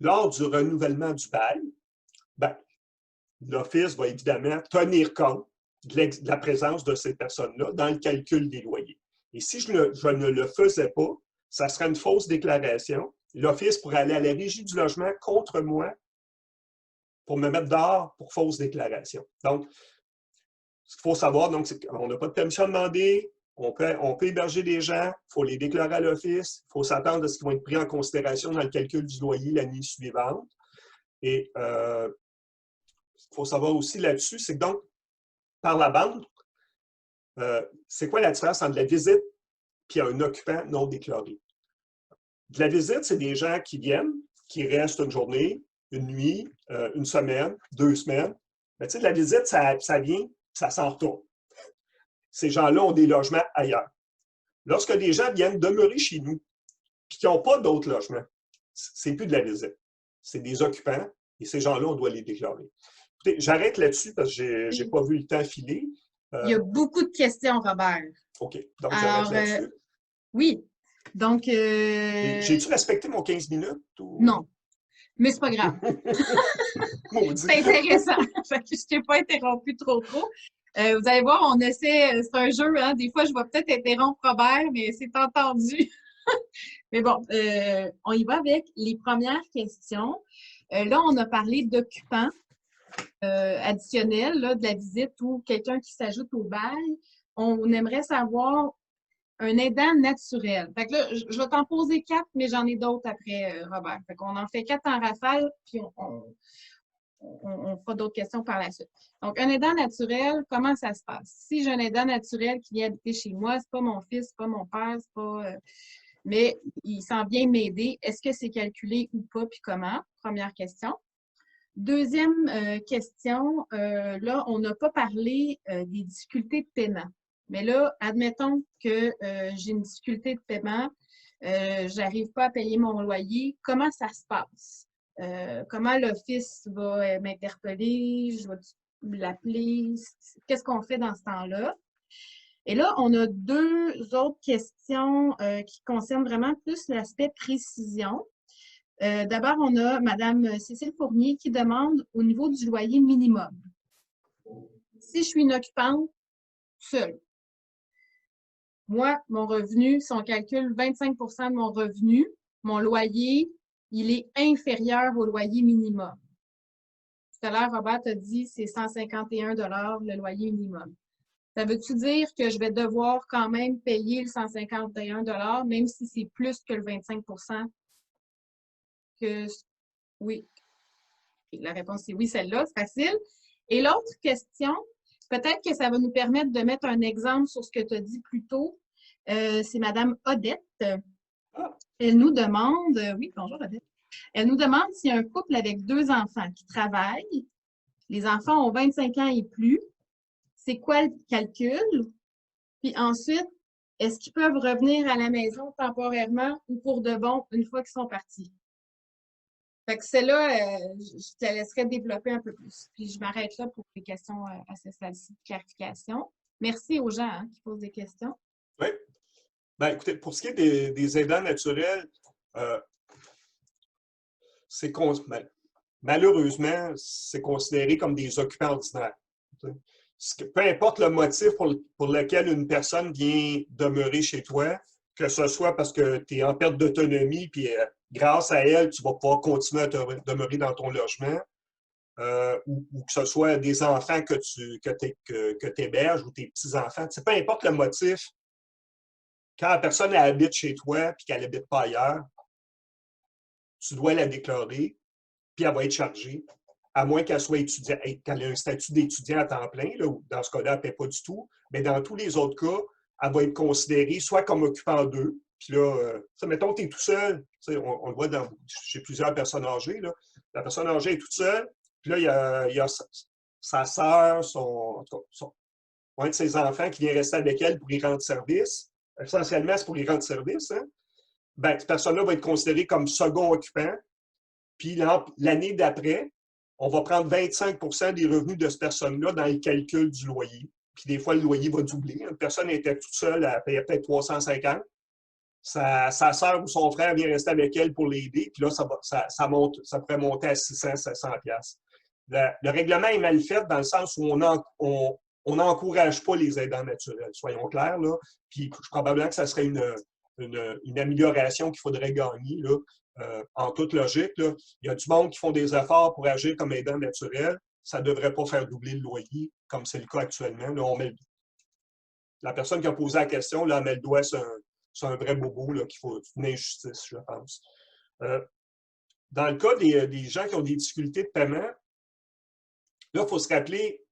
[SPEAKER 2] lors du renouvellement du bail, l'Office va évidemment tenir compte de la présence de ces personnes-là dans le calcul des loyers. Et si je ne le faisais pas, ça serait une fausse déclaration. L'Office pourrait aller à la Régie du logement contre moi pour me mettre dehors pour fausse déclaration. Donc, ce qu'il faut savoir, c'est qu'on n'a pas de permission à demander, on peut héberger des gens, il faut les déclarer à l'Office, il faut s'attendre à ce qu'ils vont être pris en considération dans le calcul du loyer l'année suivante. Et il faut savoir aussi là-dessus, c'est que donc, par la bande, c'est quoi la différence entre la visite et un occupant non déclaré? De la visite, c'est des gens qui viennent, qui restent une journée, une nuit, une semaine, 2 semaines. Mais tu sais, de la visite, ça vient, ça s'en retourne. Ces gens-là ont des logements ailleurs. Lorsque des gens viennent demeurer chez nous et qui n'ont pas d'autres logements, c'est plus de la visite. C'est des occupants et ces gens-là, on doit les déclarer. Écoutez, j'arrête là-dessus parce que je n'ai pas vu le temps filer.
[SPEAKER 1] Il y a beaucoup de questions, Robert.
[SPEAKER 2] OK. Donc, j'arrête là-dessus.
[SPEAKER 1] Oui. Donc.
[SPEAKER 2] J'ai-tu respecté mon 15 minutes? Ou...
[SPEAKER 1] Non. Mais c'est pas grave. C'est intéressant. Je t'ai pas interrompu trop. Vous allez voir, on essaie, c'est un jeu, hein? Des fois, je vais peut-être interrompre Robert, mais c'est entendu. Mais bon, on y va avec les premières questions. Là, on a parlé d'occupants additionnels, là, de la visite ou quelqu'un qui s'ajoute au bail. On aimerait savoir un aidant naturel. Fait que là, je vais t'en poser 4, mais j'en ai d'autres après, Robert. Fait qu'on en fait 4 en rafale, puis on fera d'autres questions par la suite. Donc, un aidant naturel, comment ça se passe? Si j'ai un aidant naturel qui vient habiter chez moi, c'est pas mon fils, c'est pas mon père, c'est pas... mais il s'en vient m'aider. Est-ce que c'est calculé ou pas, puis comment? Première question. Deuxième question, là, on n'a pas parlé des difficultés de paiement. Mais là, admettons que j'ai une difficulté de paiement, j'arrive pas à payer mon loyer. Comment ça se passe? Comment l'Office va m'interpeller? Je vais l'appeler? Qu'est-ce qu'on fait dans ce temps-là? Et là, on a 2 autres questions qui concernent vraiment plus l'aspect précision. D'abord, on a Mme Cécile Fournier qui demande au niveau du loyer minimum. Si je suis une occupante seule, moi, mon revenu, si on calcule 25 % de mon revenu, mon loyer, il est inférieur au loyer minimum. Tout à l'heure, Robert t'a dit c'est 151 le loyer minimum. Ça veut-tu dire que je vais devoir quand même payer le 151 même si c'est plus que le 25 que... Oui. La réponse est oui, celle-là, c'est facile. Et l'autre question, peut-être que ça va nous permettre de mettre un exemple sur ce que tu as dit plus tôt. C'est Madame Odette.
[SPEAKER 2] Ah,
[SPEAKER 1] Elle nous demande, oui, bonjour Odette. Elle nous demande s'il y a un couple avec 2 enfants qui travaillent, les enfants ont 25 ans et plus, c'est quoi le calcul? Puis ensuite, est-ce qu'ils peuvent revenir à la maison temporairement ou pour de bon une fois qu'ils sont partis? Fait que celle-là, je te laisserai développer un peu plus. Puis je m'arrête là pour les questions à ce stade-ci de clarification. Merci aux gens hein, qui posent des questions.
[SPEAKER 2] oui. Ben, écoutez, pour ce qui est des aidants naturels, euh, malheureusement, c'est considéré comme des occupants ordinaires. Peu importe le motif pour lequel une personne vient demeurer chez toi, que ce soit parce que tu es en perte d'autonomie, puis grâce à elle, tu vas pouvoir continuer à demeurer dans ton logement, ou que ce soit des enfants que tu héberges ou tes petits-enfants. Peu importe le motif, quand la personne elle habite chez toi et qu'elle n'habite pas ailleurs, tu dois la déclarer, puis elle va être chargée, à moins qu'elle soit étudiante, qu'elle ait un statut d'étudiant à temps plein, là, ou dans ce cas-là, elle ne paie pas du tout. Mais dans tous les autres cas, elle va être considérée soit comme occupant d'eux, puis là, mettons que tu es tout seul, on le voit chez plusieurs personnes âgées, là, la personne âgée est toute seule, puis là, il y a sa sœur, un de ses enfants qui vient rester avec elle pour y rendre service. Essentiellement, c'est pour y rendre service. Hein? Ben, cette personne-là va être considérée comme second occupant. Puis l'année d'après, on va prendre 25 des revenus de cette personne-là dans le calcul du loyer. Puis des fois, le loyer va doubler. Une personne était toute seule, elle payait peut-être 350. Sa sœur ou son frère vient rester avec elle pour l'aider. Puis là, ça pourrait monter à 600, 700 piastres. Le règlement est mal fait dans le sens où on n'encourage pas les aidants naturels, soyons clairs. Là. Puis probablement que ça serait une amélioration qu'il faudrait gagner. Là. En toute logique, là, il y a du monde qui font des efforts pour agir comme aidant naturel. Ça ne devrait pas faire doubler le loyer, comme c'est le cas actuellement. Là, la personne qui a posé la question, là, elle met le doigt sur un vrai bobo, qu'il faut une injustice, je pense. Dans le cas des gens qui ont des difficultés de paiement, là, il faut se rappeler,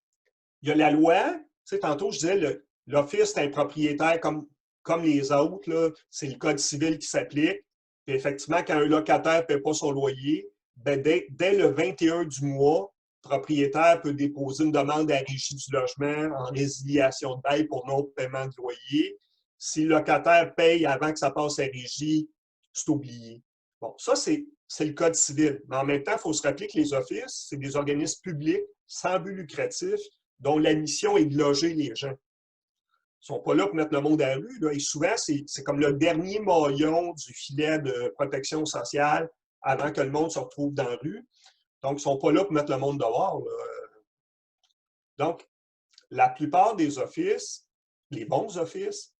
[SPEAKER 2] il y a la loi. Tantôt, je disais, l'office est un propriétaire comme les autres. C'est le code civil qui s'applique. Puis effectivement, quand un locataire ne paie pas son loyer, ben dès le 21 du mois, le propriétaire peut déposer une demande à la régie du logement en résiliation de bail pour non-paiement de loyer. Si le locataire paye avant que ça passe à la régie, c'est oublié. Bon, ça, c'est le code civil. Mais en même temps, il faut se rappeler que les offices, c'est des organismes publics sans but lucratif dont la mission est de loger les gens. Ils ne sont pas là pour mettre le monde à la rue. Là. Et souvent, c'est comme le dernier maillon du filet de protection sociale avant que le monde se retrouve dans la rue. Donc, ils ne sont pas là pour mettre le monde dehors. Là. Donc, la plupart des offices, les bons offices,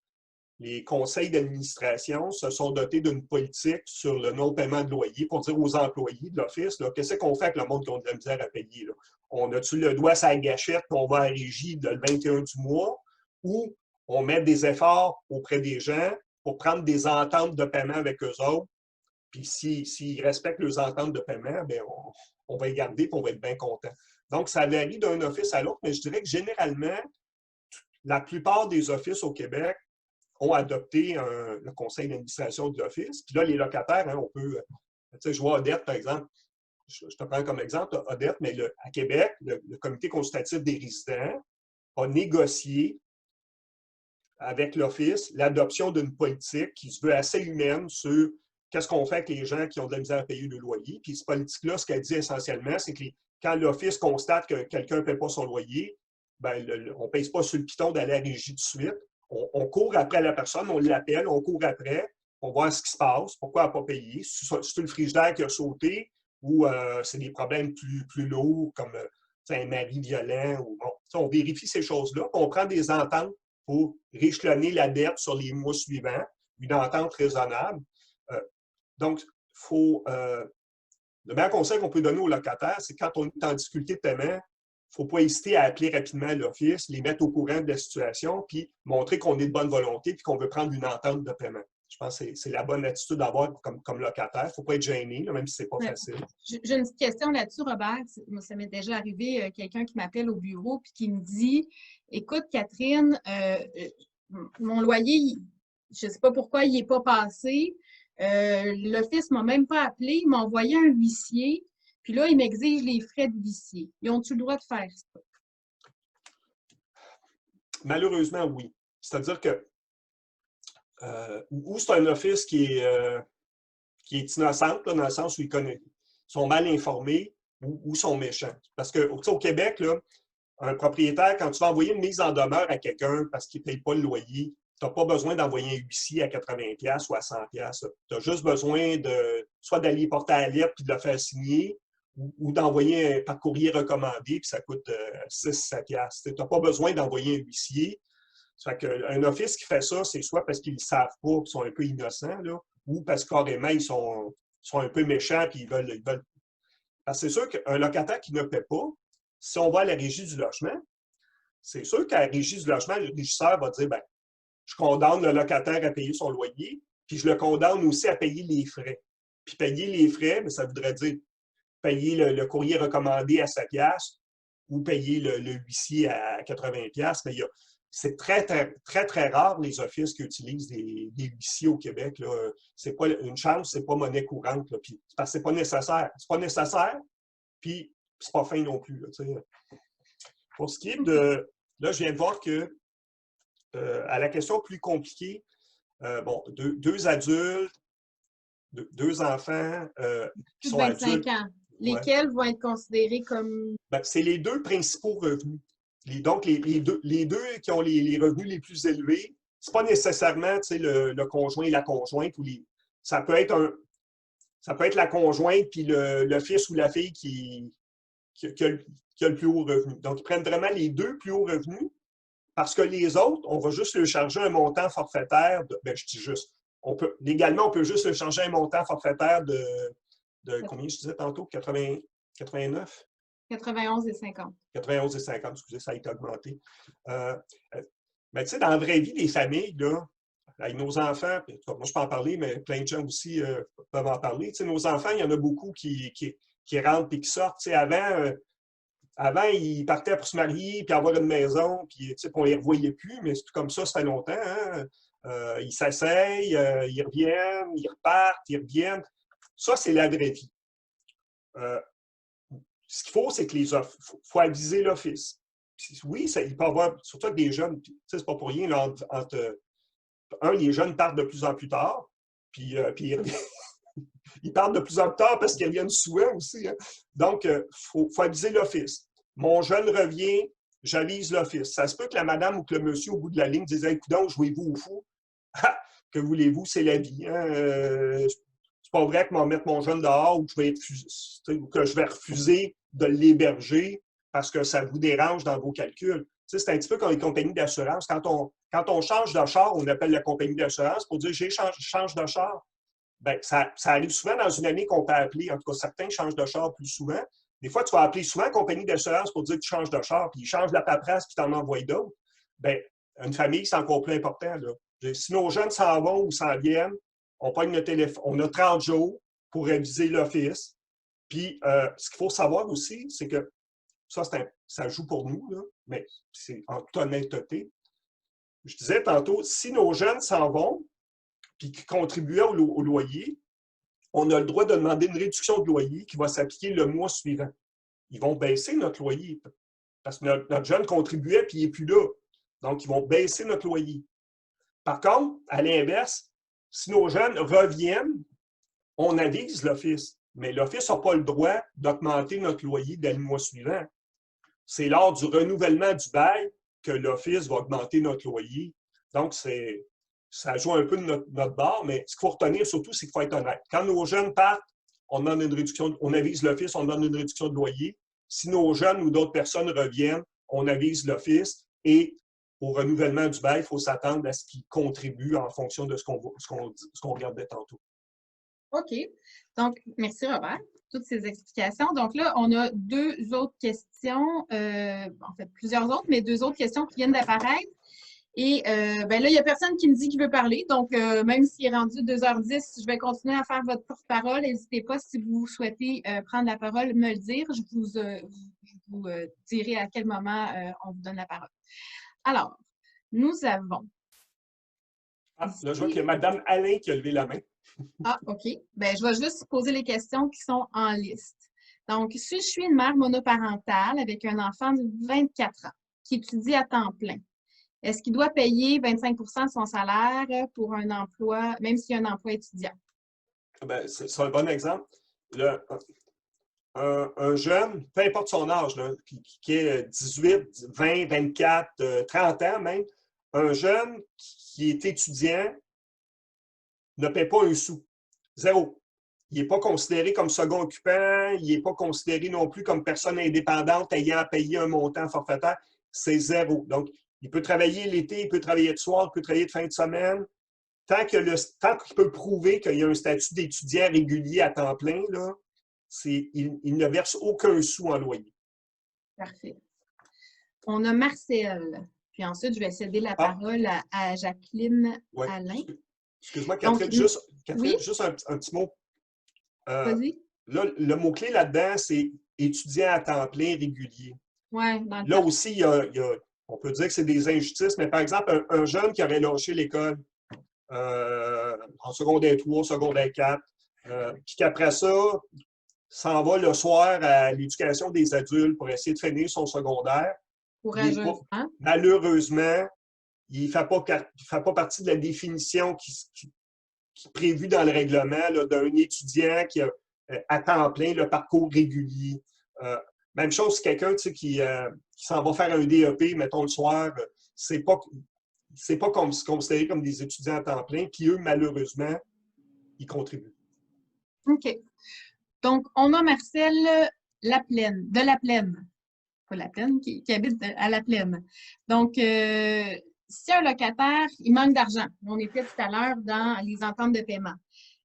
[SPEAKER 2] les conseils d'administration se sont dotés d'une politique sur le non-paiement de loyer pour dire aux employés de l'office, qu'est-ce qu'on fait avec le monde qui a de la misère à payer? Là? On a-tu le doigt sur la gâchette qu'on va à la régie le 21 du mois ou on met des efforts auprès des gens pour prendre des ententes de paiement avec eux autres. Puis s'ils respectent leurs ententes de paiement, bien, on va les garder et on va être bien content. Donc, ça varie d'un office à l'autre, mais je dirais que généralement, la plupart des offices au Québec ont adopté le conseil d'administration de l'office. Puis là, les locataires, hein, on peut... Tu sais, je vois Odette, par exemple. Je te prends comme exemple, Odette, mais à Québec, le comité consultatif des résidents a négocié avec l'Office l'adoption d'une politique qui se veut assez humaine sur qu'est-ce qu'on fait avec les gens qui ont de la misère à payer le loyer. Puis cette politique-là, ce qu'elle dit essentiellement, c'est que quand l'Office constate que quelqu'un ne paie pas son loyer, ben, on ne pèse pas sur le piton d'aller à la régie tout de suite. On court après la personne, on l'appelle, on court après, on voit ce qui se passe, pourquoi elle n'a pas payé. C'est le frigidaire qui a sauté ou c'est des problèmes plus lourds comme un mari violent. Bon, on vérifie ces choses-là, on prend des ententes pour réchelonner la dette sur les mois suivants, une entente raisonnable. Donc, il faut Le meilleur conseil qu'on peut donner aux locataires, c'est quand on est en difficulté de paiement, il ne faut pas hésiter à appeler rapidement l'office, les mettre au courant de la situation, puis montrer qu'on est de bonne volonté et qu'on veut prendre une entente de paiement. Je pense que c'est la bonne attitude à avoir comme locataire. Il ne faut pas être gêné, là, même si ce n'est pas facile.
[SPEAKER 1] J'ai une petite question là-dessus, Robert. Moi, ça m'est déjà arrivé, quelqu'un qui m'appelle au bureau et qui me dit, écoute, Catherine, mon loyer, je ne sais pas pourquoi il n'est pas passé. L'office ne m'a même pas appelé. Il m'a envoyé un huissier. Puis là, il m'exige les frais de huissier. Ils ont-tu le droit de faire ça?
[SPEAKER 2] Malheureusement, oui. C'est-à-dire que ou c'est un office qui est innocent, là, dans le sens où ils sont mal informés ou sont méchants. Parce que au Québec, là, un propriétaire, quand tu vas envoyer une mise en demeure à quelqu'un parce qu'il ne paye pas le loyer, tu n'as pas besoin d'envoyer un huissier à 80$ ou à 100$. Tu as juste besoin soit d'aller porter à la lettre et de le faire signer ou d'envoyer par courrier recommandé, puis ça coûte 6-7$. Tu n'as pas besoin d'envoyer un huissier. Ça fait qu'un office qui fait ça, c'est soit parce qu'ils ne savent pas, qu'ils sont un peu innocents, là, ou parce que carrément, ils sont un peu méchants et ils veulent. Parce que c'est sûr qu'un locataire qui ne paie pas, si on va à la régie du logement, c'est sûr qu'à la régie du logement, le régisseur va dire, bien, je condamne le locataire à payer son loyer, puis je le condamne aussi à payer les frais. Puis payer les frais, bien, ça voudrait dire payer le courrier recommandé à 7$ ou payer le huissier à 80$. Mais c'est très, très, très, très rare les offices qui utilisent des huissiers au Québec. C'est pas une chance, c'est pas monnaie courante. Là, puis, parce que c'est pas nécessaire. C'est pas nécessaire, puis c'est pas fin non plus. Là, pour ce qui est de... Là, je viens de voir que à la question plus compliquée, bon, deux adultes, deux enfants qui sont adultes.
[SPEAKER 1] 25 ans. Lesquels vont être considérés comme...
[SPEAKER 2] Ben, c'est les deux principaux revenus. Donc, les deux qui ont les revenus les plus élevés, ce n'est pas nécessairement le conjoint et la conjointe. Ça peut être la conjointe puis le fils ou la fille qui a le plus haut revenu. Donc, ils prennent vraiment les deux plus hauts revenus parce que les autres, on va juste leur charger un montant forfaitaire. Je dis juste. Légalement, on peut juste leur charger un montant forfaitaire de combien je disais tantôt? 89?
[SPEAKER 1] 91,50.
[SPEAKER 2] 91,50, excusez, ça a été augmenté. Mais tu sais, dans la vraie vie des familles, là, avec nos enfants, moi je peux en parler, mais plein de gens aussi peuvent en parler. Tu sais, nos enfants, il y en a beaucoup qui rentrent et qui sortent. Tu sais, avant, ils partaient pour se marier puis avoir une maison, puis tu sais, on ne les revoyait plus, mais c'est comme ça fait longtemps. Hein? Ils s'asseyent, ils reviennent, ils repartent, ils reviennent. Ça, c'est la vraie vie. Ce qu'il faut, c'est que faut aviser l'office. Oui, il peut y avoir, surtout avec des jeunes, c'est pas pour rien, là, les jeunes partent de plus en plus tard, puis ils partent de plus en plus tard parce qu'ils reviennent souvent aussi. Hein. Donc, il faut aviser l'office. Mon jeune revient, j'avise l'office. Ça se peut que la madame ou que le monsieur au bout de la ligne dise « Écoutez, jouez-vous au fou? Que voulez-vous, c'est la vie. Hein? C'est pas vrai que je vais mettre mon jeune dehors ou que je vais refuser de l'héberger parce que ça vous dérange dans vos calculs. C'est un petit peu comme les compagnies d'assurance. Quand on change de char, on appelle la compagnie d'assurance pour dire « j'ai change de char ». Bien, ça arrive souvent dans une année qu'on peut appeler. En tout cas, certains changent de char plus souvent. Des fois, tu vas appeler souvent la compagnie d'assurance pour dire que tu changes de char, puis ils changent la paperasse, puis tu en envoies d'autres. Bien, une famille, c'est encore plus important. Là. Si nos jeunes s'en vont ou s'en viennent, on pogne le téléphone. On a 30 jours pour réviser l'office. Puis, ce qu'il faut savoir aussi, c'est que ça joue pour nous, là, mais c'est en toute honnêteté. Je disais tantôt, si nos jeunes s'en vont puis qui contribuaient au loyer, on a le droit de demander une réduction de loyer qui va s'appliquer le mois suivant. Ils vont baisser notre loyer parce que notre jeune contribuait puis il n'est plus là. Donc, ils vont baisser notre loyer. Par contre, à l'inverse, si nos jeunes reviennent, on avise l'office. Mais l'office n'a pas le droit d'augmenter notre loyer dès le mois suivant. C'est lors du renouvellement du bail que l'office va augmenter notre loyer. Donc, ça joue un peu de notre bord, mais ce qu'il faut retenir surtout, c'est qu'il faut être honnête. Quand nos jeunes partent, on donne une réduction, on avise l'office, on donne une réduction de loyer. Si nos jeunes ou d'autres personnes reviennent, on avise l'office et au renouvellement du bail, il faut s'attendre à ce qu'ils contribuent en fonction de ce qu'on regardait tantôt.
[SPEAKER 1] OK. Donc, merci Robert, toutes ces explications. Donc là, on a deux autres questions, en fait plusieurs autres, mais deux autres questions qui viennent d'apparaître. Et ben là, il n'y a personne qui me dit qu'il veut parler. Donc, même s'il est rendu 2h10, je vais continuer à faire votre porte-parole. N'hésitez pas, si vous souhaitez prendre la parole, me le dire. Je vous dirai à quel moment on vous donne la parole. Alors, nous avons
[SPEAKER 2] Ah, là, je vois qu'il y
[SPEAKER 1] ici...
[SPEAKER 2] a Mme Alain qui a levé la main.
[SPEAKER 1] Ah, OK. Ben, je vais juste poser les questions qui sont en liste. Donc, si je suis une mère monoparentale avec un enfant de 24 ans qui étudie à temps plein, est-ce qu'il doit payer 25 de son salaire pour un emploi, même s'il y a un emploi étudiant?
[SPEAKER 2] Ben, c'est un bon exemple. Le- un jeune, peu importe son âge, là, qui est 18, 20, 24, 30 ans même, un jeune qui est étudiant ne paie pas un sou. Zéro. Il n'est pas considéré comme second occupant, il n'est pas considéré non plus comme personne indépendante ayant à payer un montant forfaitaire. C'est zéro. Donc, il peut travailler l'été, il peut travailler de soir, il peut travailler de fin de semaine. Tant qu'il peut prouver qu'il y a un statut d'étudiant régulier à temps plein, là, il ne verse aucun sou en loyer.
[SPEAKER 1] Parfait. On a Marcel. Puis ensuite, je vais céder la
[SPEAKER 2] Ah,
[SPEAKER 1] parole à Jacqueline
[SPEAKER 2] oui.
[SPEAKER 1] Alain.
[SPEAKER 2] Excuse-moi,
[SPEAKER 1] Donc,
[SPEAKER 2] Catherine,
[SPEAKER 1] oui,
[SPEAKER 2] juste un petit mot. Euh,
[SPEAKER 1] vas-y.
[SPEAKER 2] là, le mot-clé là-dedans, c'est étudiant à temps plein régulier.
[SPEAKER 1] Oui, dans le
[SPEAKER 2] Là
[SPEAKER 1] temps.
[SPEAKER 2] aussi, on peut dire que c'est des injustices, mais par exemple, un jeune qui aurait lâché l'école en secondaire 3, secondaire 4, puis qu'après ça, s'en va le soir à l'éducation des adultes pour essayer de finir son secondaire, il est pas,
[SPEAKER 1] Courageusement.
[SPEAKER 2] malheureusement, il ne fait pas partie de la définition qui est prévue dans le règlement d'un étudiant qui a à temps plein le parcours régulier. Euh, Même chose, quelqu'un qui s'en va faire un DEP, mettons le soir, c'est pas considéré comme des étudiants à temps plein, puis eux, malheureusement, ils contribuent.
[SPEAKER 1] OK. Donc, on a Marcel Laplaine, de La Plaine. Pas La Plaine, qui habite à La Plaine. Donc, si un locataire, il manque d'argent, on était tout à l'heure dans les ententes de paiement.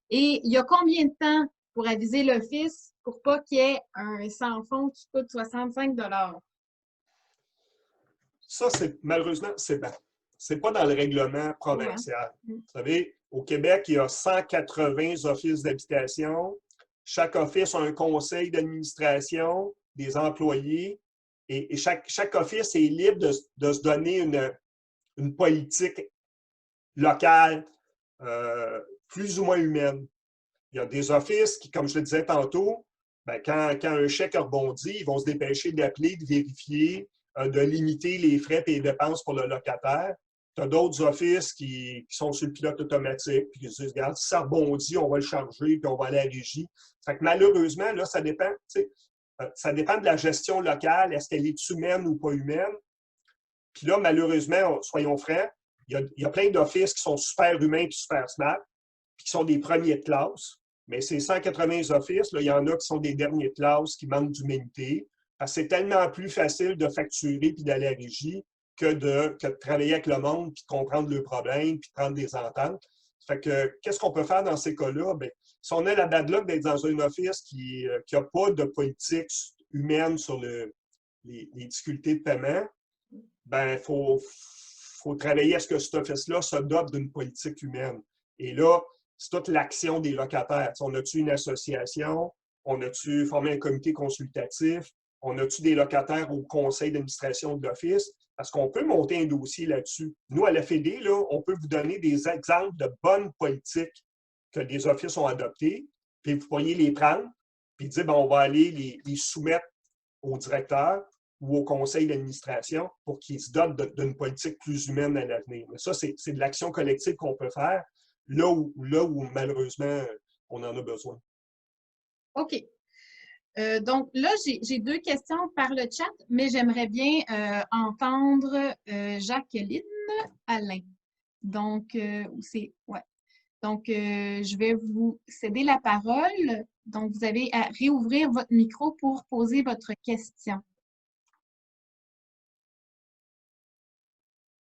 [SPEAKER 1] Et il y a combien de temps pour aviser l'office pour pas qu'il y ait un sans-fond qui coûte 65
[SPEAKER 2] Ça, malheureusement, c'est pas dans le règlement
[SPEAKER 1] Oh, hein?
[SPEAKER 2] provincial. Vous savez, au Québec, il y a 180 offices d'habitation. Chaque office a un conseil d'administration, des employés, et chaque office est libre de se donner une politique locale plus ou moins humaine. Il y a des offices qui, comme je le disais tantôt, ben, quand un chèque rebondit, ils vont se dépêcher d'appeler, de vérifier, de limiter les frais et les dépenses pour le locataire. Tu as d'autres offices qui sont sur le pilote automatique, puis qui se disent, regarde, si ça rebondit, on va le charger, puis on va aller à la régie. Fait que malheureusement, là, ça dépend de la gestion locale. Est-ce qu'elle est humaine ou pas humaine? Puis là, malheureusement, soyons francs, il y a plein d'offices qui sont super humains et super smart, puis qui sont des premiers de classe. Mais ces 180 offices, là, il y en a qui sont des derniers de classe, qui manquent d'humanité. Parce que c'est tellement plus facile de facturer puis d'aller à la régie que de travailler avec le monde, puis de comprendre leurs problèmes, puis de prendre des ententes. Fait que, qu'est-ce qu'on peut faire dans ces cas-là? Bien, si on a la bad luck d'être dans un office qui n'a pas de politique humaine sur les difficultés de paiement, ben, faut travailler à ce que cet office-là se dote d'une politique humaine. Et là, c'est toute l'action des locataires. On a-tu une association? On a-tu formé un comité consultatif? On a-tu des locataires au conseil d'administration de l'office? Parce qu'on peut monter un dossier là-dessus. Nous, à la FED, là, on peut vous donner des exemples de bonnes politiques que les offices ont adoptées, puis vous pourriez les prendre, puis dire, ben, on va aller les soumettre au directeur ou au conseil d'administration pour qu'ils se dotent d'une politique plus humaine à l'avenir. Mais ça, c'est de l'action collective qu'on peut faire là où malheureusement, on en a besoin.
[SPEAKER 1] OK. Donc là, j'ai deux questions par le chat, mais j'aimerais bien entendre Jacqueline Alain. Donc, ouais. Donc, je vais vous céder la parole. Donc, vous avez à réouvrir votre micro pour poser votre question.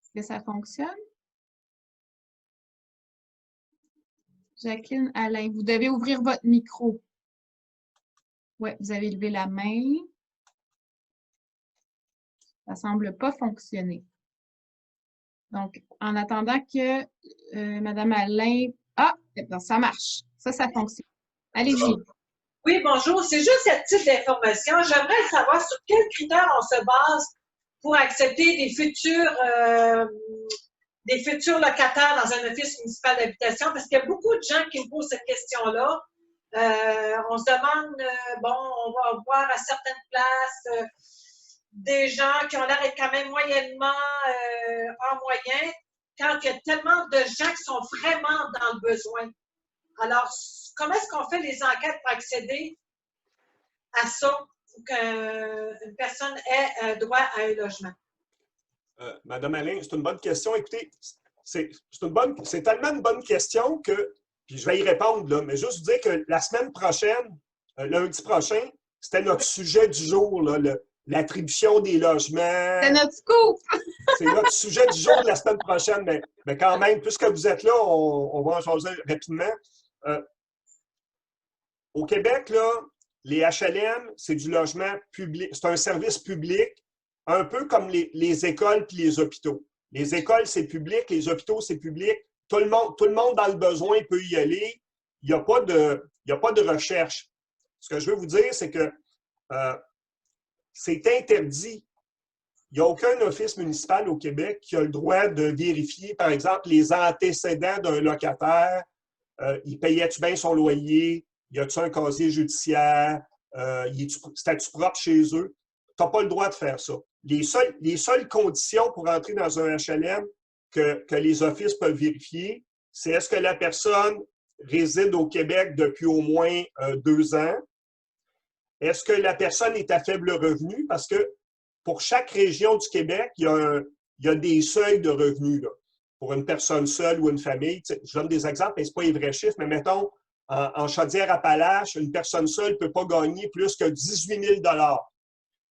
[SPEAKER 1] Est-ce que ça fonctionne? Jacqueline Alain, vous devez ouvrir votre micro. Oui, vous avez levé la main. Ça ne semble pas fonctionner. Donc, en attendant que Mme Alain... Ah, ça marche. Ça fonctionne. Allez-y.
[SPEAKER 3] Oui, bonjour. C'est juste à titre d'information. J'aimerais savoir sur quels critères on se base pour accepter des futurs locataires dans un office municipal d'habitation, parce qu'il y a beaucoup de gens qui me posent cette question-là. On se demande, on va voir à certaines places des gens qui ont l'air d'être quand même moyennement en moyen, quand il y a tellement de gens qui sont vraiment dans le besoin. Alors, comment est-ce qu'on fait les enquêtes pour accéder à ça, pour qu'une personne ait droit à un logement?
[SPEAKER 2] Madame Alain, c'est une bonne question. Écoutez, c'est tellement une bonne question que, puis je vais y répondre, là, mais juste vous dire que la semaine prochaine, lundi prochain, c'était notre sujet du jour, l'attribution des logements.
[SPEAKER 1] C'est notre scoop!
[SPEAKER 2] C'est notre sujet du jour de la semaine prochaine, mais quand même, puisque vous êtes là, on va en changer rapidement. Au Québec, là, les HLM, c'est du logement public, c'est un service public, un peu comme les écoles et les hôpitaux. Les écoles, c'est public, les hôpitaux, c'est public. Tout le monde dans le besoin peut y aller. Il n'y a pas de recherche. Ce que je veux vous dire, c'est que c'est interdit. Il n'y a aucun office municipal au Québec qui a le droit de vérifier, par exemple, les antécédents d'un locataire. Il payait-tu bien son loyer? Y a-tu un casier judiciaire? C'était-tu propre chez eux? Tu n'as pas le droit de faire ça. Les seules conditions pour entrer dans un HLM que les offices peuvent vérifier, c'est est-ce que la personne réside au Québec depuis au moins 2 ans? Est-ce que la personne est à faible revenu? Parce que pour chaque région du Québec, il y a des seuils de revenus. Là. Pour une personne seule ou une famille, je donne des exemples, mais ce n'est pas les vrais chiffres, mais mettons, en Chaudière-Appalaches, une personne seule ne peut pas gagner plus que 18 000 $.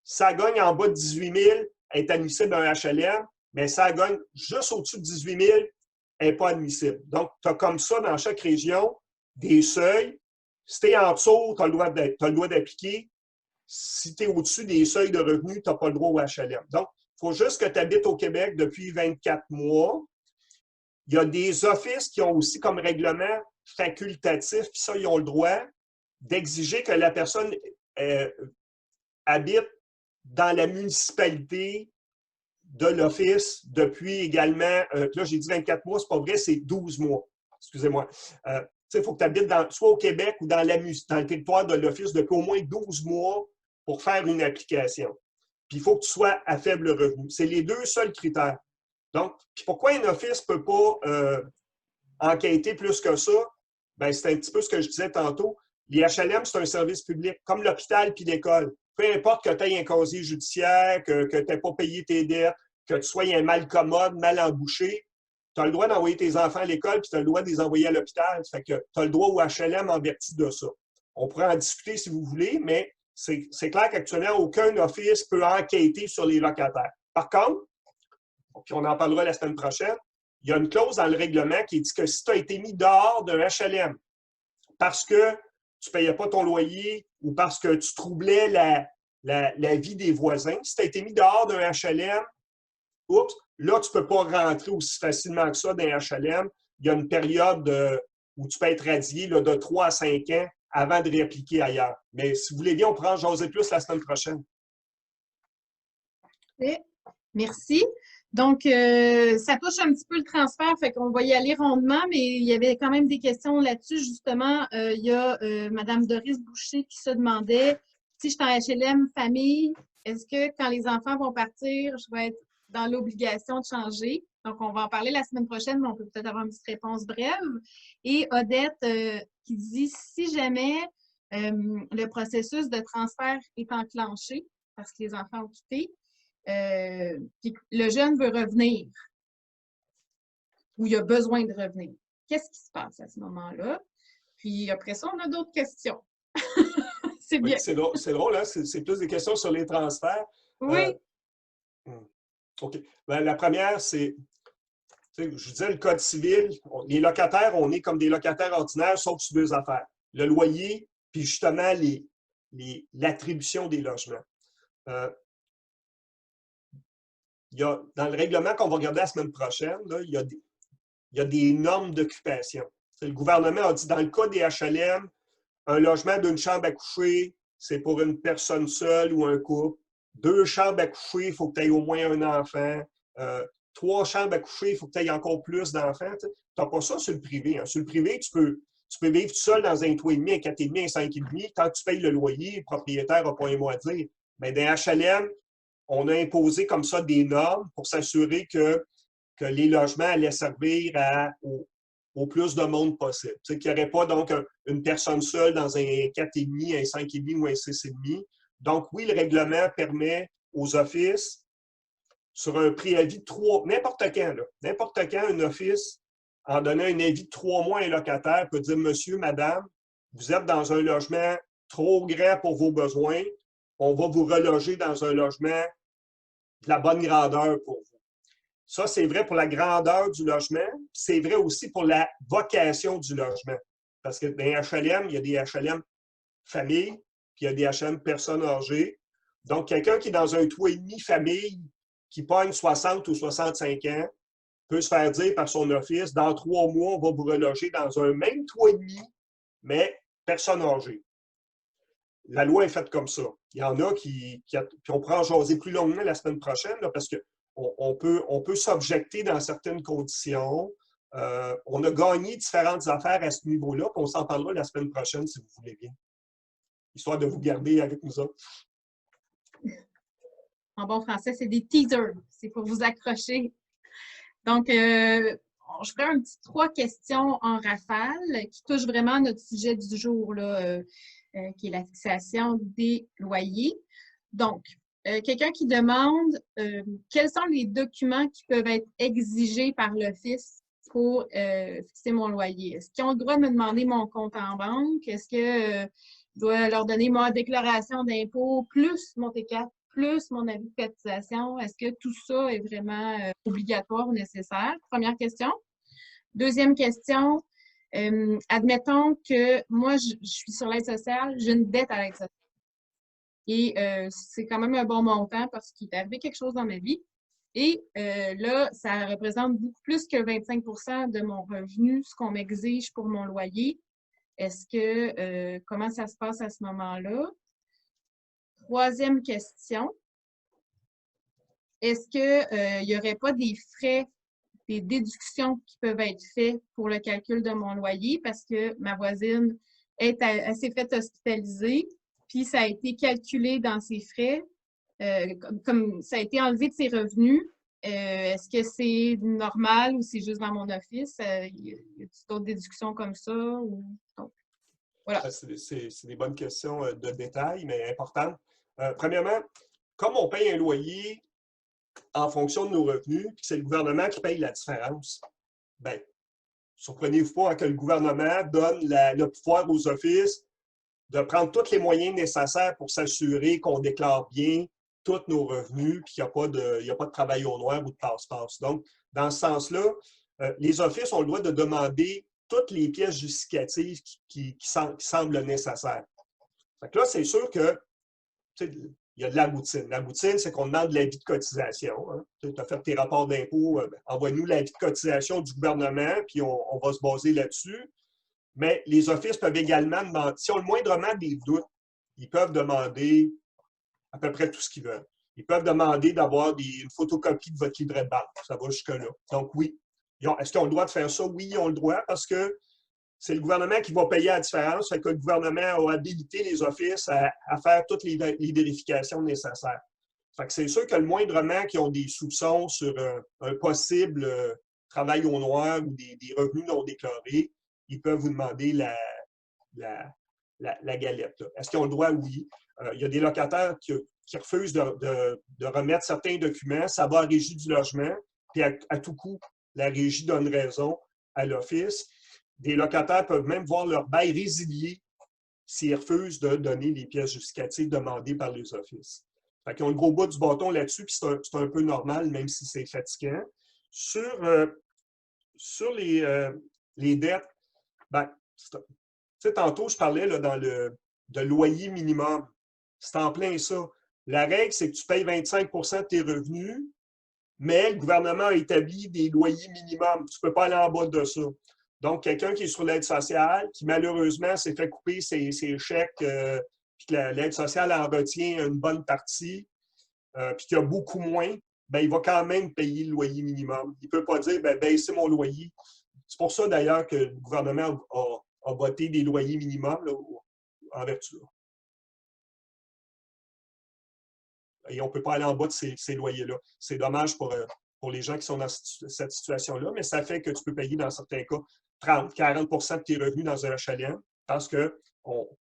[SPEAKER 2] Si ça gagne en bas de 18 000, elle est admissible à un HLM, mais si ça gagne juste au-dessus de 18 000, elle n'est pas admissible. Donc, tu as comme ça dans chaque région des seuils. Si tu es en dessous, tu as le droit d'appliquer. Si tu es au-dessus des seuils de revenus, tu n'as pas le droit au HLM. Donc, il faut juste que tu habites au Québec depuis 24 mois. Il y a des offices qui ont aussi comme règlement facultatif, puis ça, ils ont le droit d'exiger que la personne habite dans la municipalité de l'office depuis également, là j'ai dit 24 mois, c'est pas vrai, c'est 12 mois. Excusez-moi. Il faut que tu habites soit au Québec ou dans le territoire de l'office depuis au moins 12 mois pour faire une application. Puis il faut que tu sois à faible revenu. C'est les 2 seuls critères. Donc, pourquoi un office ne peut pas enquêter plus que ça? Bien, c'est un petit peu ce que je disais tantôt. Les HLM, c'est un service public, comme l'hôpital puis l'école. Peu importe que tu aies un casier judiciaire, que tu n'aies pas payé tes dettes, que tu sois un mal commode, mal embouché, tu as le droit d'envoyer tes enfants à l'école puis tu as le droit de les envoyer à l'hôpital. Ça fait que tu as le droit au HLM en vertu de ça. On pourrait en discuter si vous voulez, mais c'est clair qu'actuellement, aucun office peut enquêter sur les locataires. Par contre, puis on en parlera la semaine prochaine, il y a une clause dans le règlement qui dit que si tu as été mis dehors d'un HLM parce que tu ne payais pas ton loyer ou parce que tu troublais la vie des voisins, si tu as été mis dehors d'un HLM, là, tu ne peux pas rentrer aussi facilement que ça dans un HLM. Il y a une période où tu peux être radié là, de 3 à 5 ans avant de réappliquer ailleurs. Mais si vous voulez bien, on pourra en jaser plus la semaine prochaine.
[SPEAKER 1] Merci. Donc, ça touche un petit peu le transfert, fait qu'on va y aller rondement, mais il y avait quand même des questions là-dessus. Justement, il y a Mme Doris Boucher qui se demandait si je suis en HLM famille, est-ce que quand les enfants vont partir, je vais être dans l'obligation de changer? Donc, on va en parler la semaine prochaine, mais on peut peut-être avoir une petite réponse brève. Et Odette qui dit si jamais le processus de transfert est enclenché parce que les enfants ont quitté, puis le jeune veut revenir ou il a besoin de revenir. Qu'est-ce qui se passe à ce moment-là? Puis après ça, on a d'autres questions. C'est bien.
[SPEAKER 2] Oui, c'est drôle, hein? C'est plus des questions sur les transferts.
[SPEAKER 1] Oui.
[SPEAKER 2] OK. Ben, la première, c'est je vous disais, le Code civil, les locataires, on est comme des locataires ordinaires, sauf sur deux affaires. Le loyer, puis justement l'attribution des logements. Dans le règlement qu'on va regarder la semaine prochaine, là, il y a des normes d'occupation. Le gouvernement a dit, dans le cas des HLM, un logement d'une chambre à coucher, c'est pour une personne seule ou un couple. 2 chambres à coucher, il faut que tu aies au moins un enfant. 3 chambres à coucher, il faut que tu aies encore plus d'enfants. Tu n'as pas ça sur le privé. Hein. Sur le privé, tu peux vivre tout seul dans un 3,5, un 4,5, un 5,5. Tant que tu payes le loyer, le propriétaire n'a pas un mot à dire. Mais dans HLM, on a imposé comme ça des normes pour s'assurer que les logements allaient servir au plus de monde possible. Qu'il n'y aurait pas donc une personne seule dans un 4,5, un 5,5 ou un 6,5. Donc, oui, le règlement permet aux offices, sur un préavis de 3, n'importe quand, un office, en donnant un avis de 3 mois à un locataire, peut dire, monsieur, madame, vous êtes dans un logement trop grand pour vos besoins, on va vous reloger dans un logement de la bonne grandeur pour vous. Ça, c'est vrai pour la grandeur du logement, c'est vrai aussi pour la vocation du logement. Parce que dans les HLM, il y a des HLM famille, puis il y a des HLM personnes âgées. Donc, quelqu'un qui est dans un 3,5 famille, qui pogne 60 ou 65 ans, peut se faire dire par son office, dans 3 mois, on va vous reloger dans un même 3,5, mais personne âgée. La loi est faite comme ça. Il y en a puis on pourra en jaser plus longuement la semaine prochaine, là, parce qu'on peut s'objecter dans certaines conditions. On a gagné différentes affaires à ce niveau-là, puis on s'en parlera la semaine prochaine, si vous voulez bien. Histoire de vous garder avec nous autres.
[SPEAKER 1] En bon français, c'est des teasers. C'est pour vous accrocher. Donc, je ferai un petit 3 questions en rafale qui touchent vraiment notre sujet du jour, là, qui est la fixation des loyers. Donc, quelqu'un qui demande quels sont les documents qui peuvent être exigés par l'Office pour fixer mon loyer. Est-ce qu'ils ont le droit de me demander mon compte en banque? Est-ce que je dois leur donner ma déclaration d'impôt plus mon T4, plus mon avis de cotisation? Est-ce que tout ça est vraiment obligatoire ou nécessaire? Première question. Deuxième question, admettons que moi, je suis sur l'aide sociale, j'ai une dette à l'aide sociale. Et c'est quand même un bon montant parce qu'il est arrivé quelque chose dans ma vie. Et là, ça représente beaucoup plus que 25% de mon revenu, ce qu'on m'exige pour mon loyer. Est-ce que, comment ça se passe à ce moment-là? Troisième question. Est-ce qu'il n'y aurait pas des frais, des déductions qui peuvent être faits pour le calcul de mon loyer parce que ma voisine s'est faite hospitaliser, puis ça a été calculé dans ses frais, comme ça a été enlevé de ses revenus. Est-ce que c'est normal ou c'est juste dans mon office? Y a-t-il d'autres déductions comme ça? Donc, voilà.
[SPEAKER 2] C'est des bonnes questions de détail, mais importantes. Premièrement, comme on paye un loyer en fonction de nos revenus, puis c'est le gouvernement qui paye la différence, bien, surprenez-vous pas que le gouvernement donne le pouvoir aux offices de prendre tous les moyens nécessaires pour s'assurer qu'on déclare bien tous nos revenus, puis qu'il n'y a pas de travail au noir ou de passe-passe. Donc, dans ce sens-là, les offices ont le droit de demander toutes les pièces justificatives qui semblent nécessaires. Fait que là, c'est sûr que il y a de la routine. La routine, c'est qu'on demande l'avis de cotisation. Hein. Tu as fait tes rapports d'impôt, envoie-nous l'avis de cotisation du gouvernement, puis on va se baser là-dessus. Mais les offices peuvent également demander, si on a le moindrement des doutes, ils peuvent demander à peu près tout ce qu'ils veulent. Ils peuvent demander d'avoir une photocopie de votre livret de banque. Ça va jusque-là. Donc, oui. Est-ce qu'ils ont le droit de faire ça? Oui, ils ont le droit parce que c'est le gouvernement qui va payer la différence. Fait que le gouvernement a habilité les offices à faire toutes les vérifications nécessaires. Fait que c'est sûr que le moindrement qui ont des soupçons sur un possible travail au noir ou des revenus non déclarés, ils peuvent vous demander la galette. Est-ce qu'ils ont le droit? Oui. Il y a des locataires qui refusent de remettre certains documents. Ça va à la Régie du logement. Puis à tout coup, la Régie donne raison à l'Office. Des locataires peuvent même voir leur bail résilié s'ils refusent de donner les pièces justificatives demandées par les offices. Fait qu'ils ont le gros bout du bâton là-dessus, puis c'est un peu normal, même si c'est fatigant. Sur sur les dettes, ben, tu sais, tantôt, je parlais là, de loyer minimum. C'est en plein ça. La règle, c'est que tu payes 25 de tes revenus, mais le gouvernement a établi des loyers minimums. Tu ne peux pas aller en bas de ça. Donc, quelqu'un qui est sur l'aide sociale, qui malheureusement s'est fait couper ses chèques, puis que l'aide sociale en retient une bonne partie, puis qu'il y a beaucoup moins, ben, il va quand même payer le loyer minimum. Il ne peut pas dire, ben, baissez mon loyer. C'est pour ça, d'ailleurs, que le gouvernement a voté des loyers minimums là, en vertu. Et on ne peut pas aller en bas de ces loyers-là. C'est dommage pour les gens qui sont dans cette situation-là, mais ça fait que tu peux payer, dans certains cas, 30-40 de tes revenus dans un HLM parce que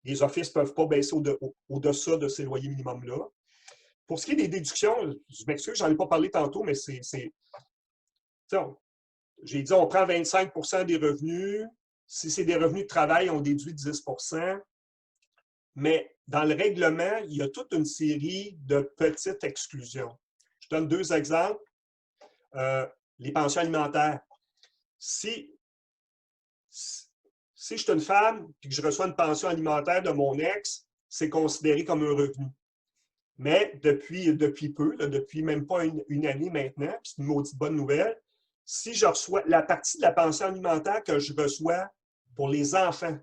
[SPEAKER 2] les offices ne peuvent pas baisser au-dessus de ces loyers minimums-là. Pour ce qui est des déductions, je m'excuse, j'en ai pas parlé tantôt, mais j'ai dit on prend 25 des revenus. Si c'est des revenus de travail, on déduit 10 %. Mais dans le règlement, il y a toute une série de petites exclusions. Je donne 2 exemples. Les pensions alimentaires. Si je suis une femme et que je reçois une pension alimentaire de mon ex, c'est considéré comme un revenu. Mais depuis peu, là, depuis même pas une année maintenant, c'est une maudite bonne nouvelle, si je reçois la partie de la pension alimentaire que je reçois pour les enfants,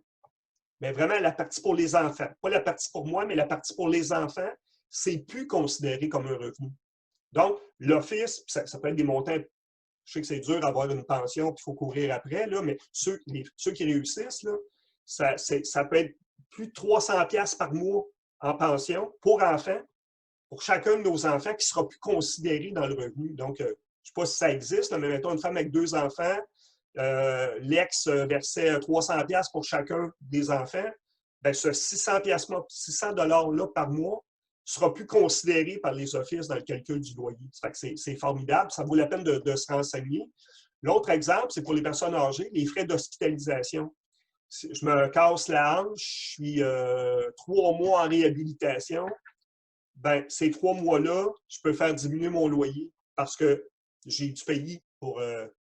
[SPEAKER 2] mais vraiment la partie pour les enfants, pas la partie pour moi, mais la partie pour les enfants, c'est plus considéré comme un revenu. Donc, l'Office, ça peut être des montants, je sais que c'est dur d'avoir une pension, puis il faut courir après, là, mais ceux qui réussissent, là, ça peut être plus de 300 $ par mois en pension pour enfants, pour chacun de nos enfants qui ne sera plus considéré dans le revenu. Donc, je ne sais pas si ça existe, là, mais mettons une femme avec 2 enfants, l'ex versait 300 $ pour chacun des enfants, bien, ce 600 $-là par mois ne sera plus considéré par les offices dans le calcul du loyer. C'est formidable, ça vaut la peine de se renseigner. L'autre exemple, c'est pour les personnes âgées, les frais d'hospitalisation. Si je me casse la hanche, je suis 3 mois en réhabilitation, ben, ces 3 mois-là, je peux faire diminuer mon loyer parce que j'ai dû payer pour...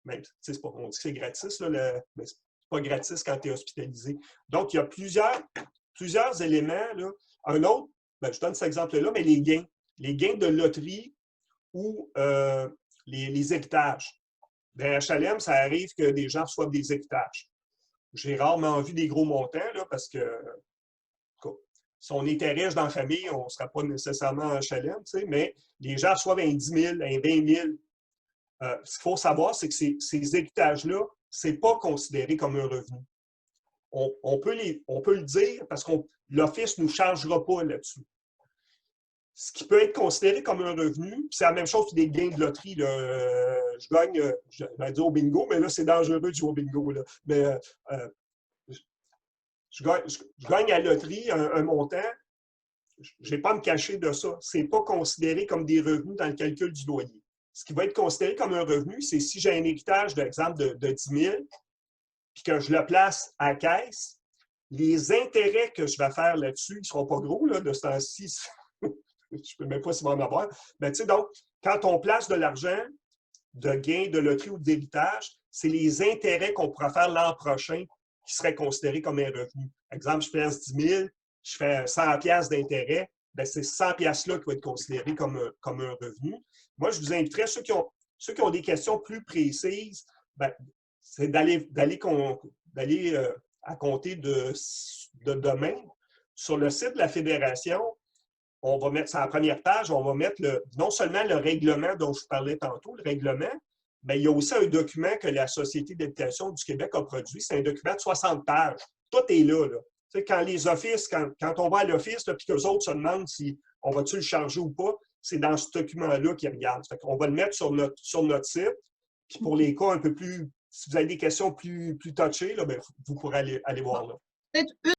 [SPEAKER 2] même, on dit que c'est gratis, là, mais c'est pas gratis quand tu es hospitalisé. Donc, il y a plusieurs éléments. Là. Un autre, ben, je donne cet exemple-là, mais les gains. Les gains de loterie ou les héritages. Dans HLM, ça arrive que des gens reçoivent des héritages. J'ai rarement vu des gros montants là, parce que si on était riche dans la famille, on ne serait pas nécessairement en HLM, mais les gens reçoivent un 10 000, un 20 000. Ce qu'il faut savoir, c'est que ces héritages-là, ce n'est pas considéré comme un revenu. On peut le dire parce que l'Office ne nous chargera pas là-dessus. Ce qui peut être considéré comme un revenu, c'est la même chose que des gains de loterie. Là. Je gagne, je vais dire au bingo, mais là, c'est dangereux de jouer au bingo. Là. Mais je gagne à la loterie un montant, je n'ai pas à me cacher de ça. Ce n'est pas considéré comme des revenus dans le calcul du loyer. Ce qui va être considéré comme un revenu, c'est si j'ai un héritage, par exemple, de 10 000, puis que je le place à la caisse, les intérêts que je vais faire là-dessus, ils ne seront pas gros là, de ce temps-ci. Je ne sais même pas s'il va en avoir. Mais tu sais, donc, quand on place de l'argent, de gains de loterie ou d'héritage, c'est les intérêts qu'on pourra faire l'an prochain qui seraient considérés comme un revenu. Par exemple, je place 10 000, je fais 100 $ d'intérêt, bien, c'est 100 $ là qui vont être considérés comme un revenu. Moi, je vous inviterais, ceux qui ont des questions plus précises, bien, c'est d'aller à compter de demain sur le site de la Fédération. On va mettre, sur la première page, on va mettre non seulement le règlement dont je vous parlais tantôt, le règlement, mais il y a aussi un document que la Société d'habitation du Québec a produit. C'est un document de 60 pages. Tout est là. Tu sais, quand les offices, quand on va à l'office, puis qu'eux autres se demandent si on va-tu le charger ou pas, c'est dans ce document-là qu'ils regardent. On va le mettre sur notre site. Puis pour les cas un peu plus, si vous avez des questions plus touchées, là, bien, vous pourrez aller voir là.
[SPEAKER 1] Peut-être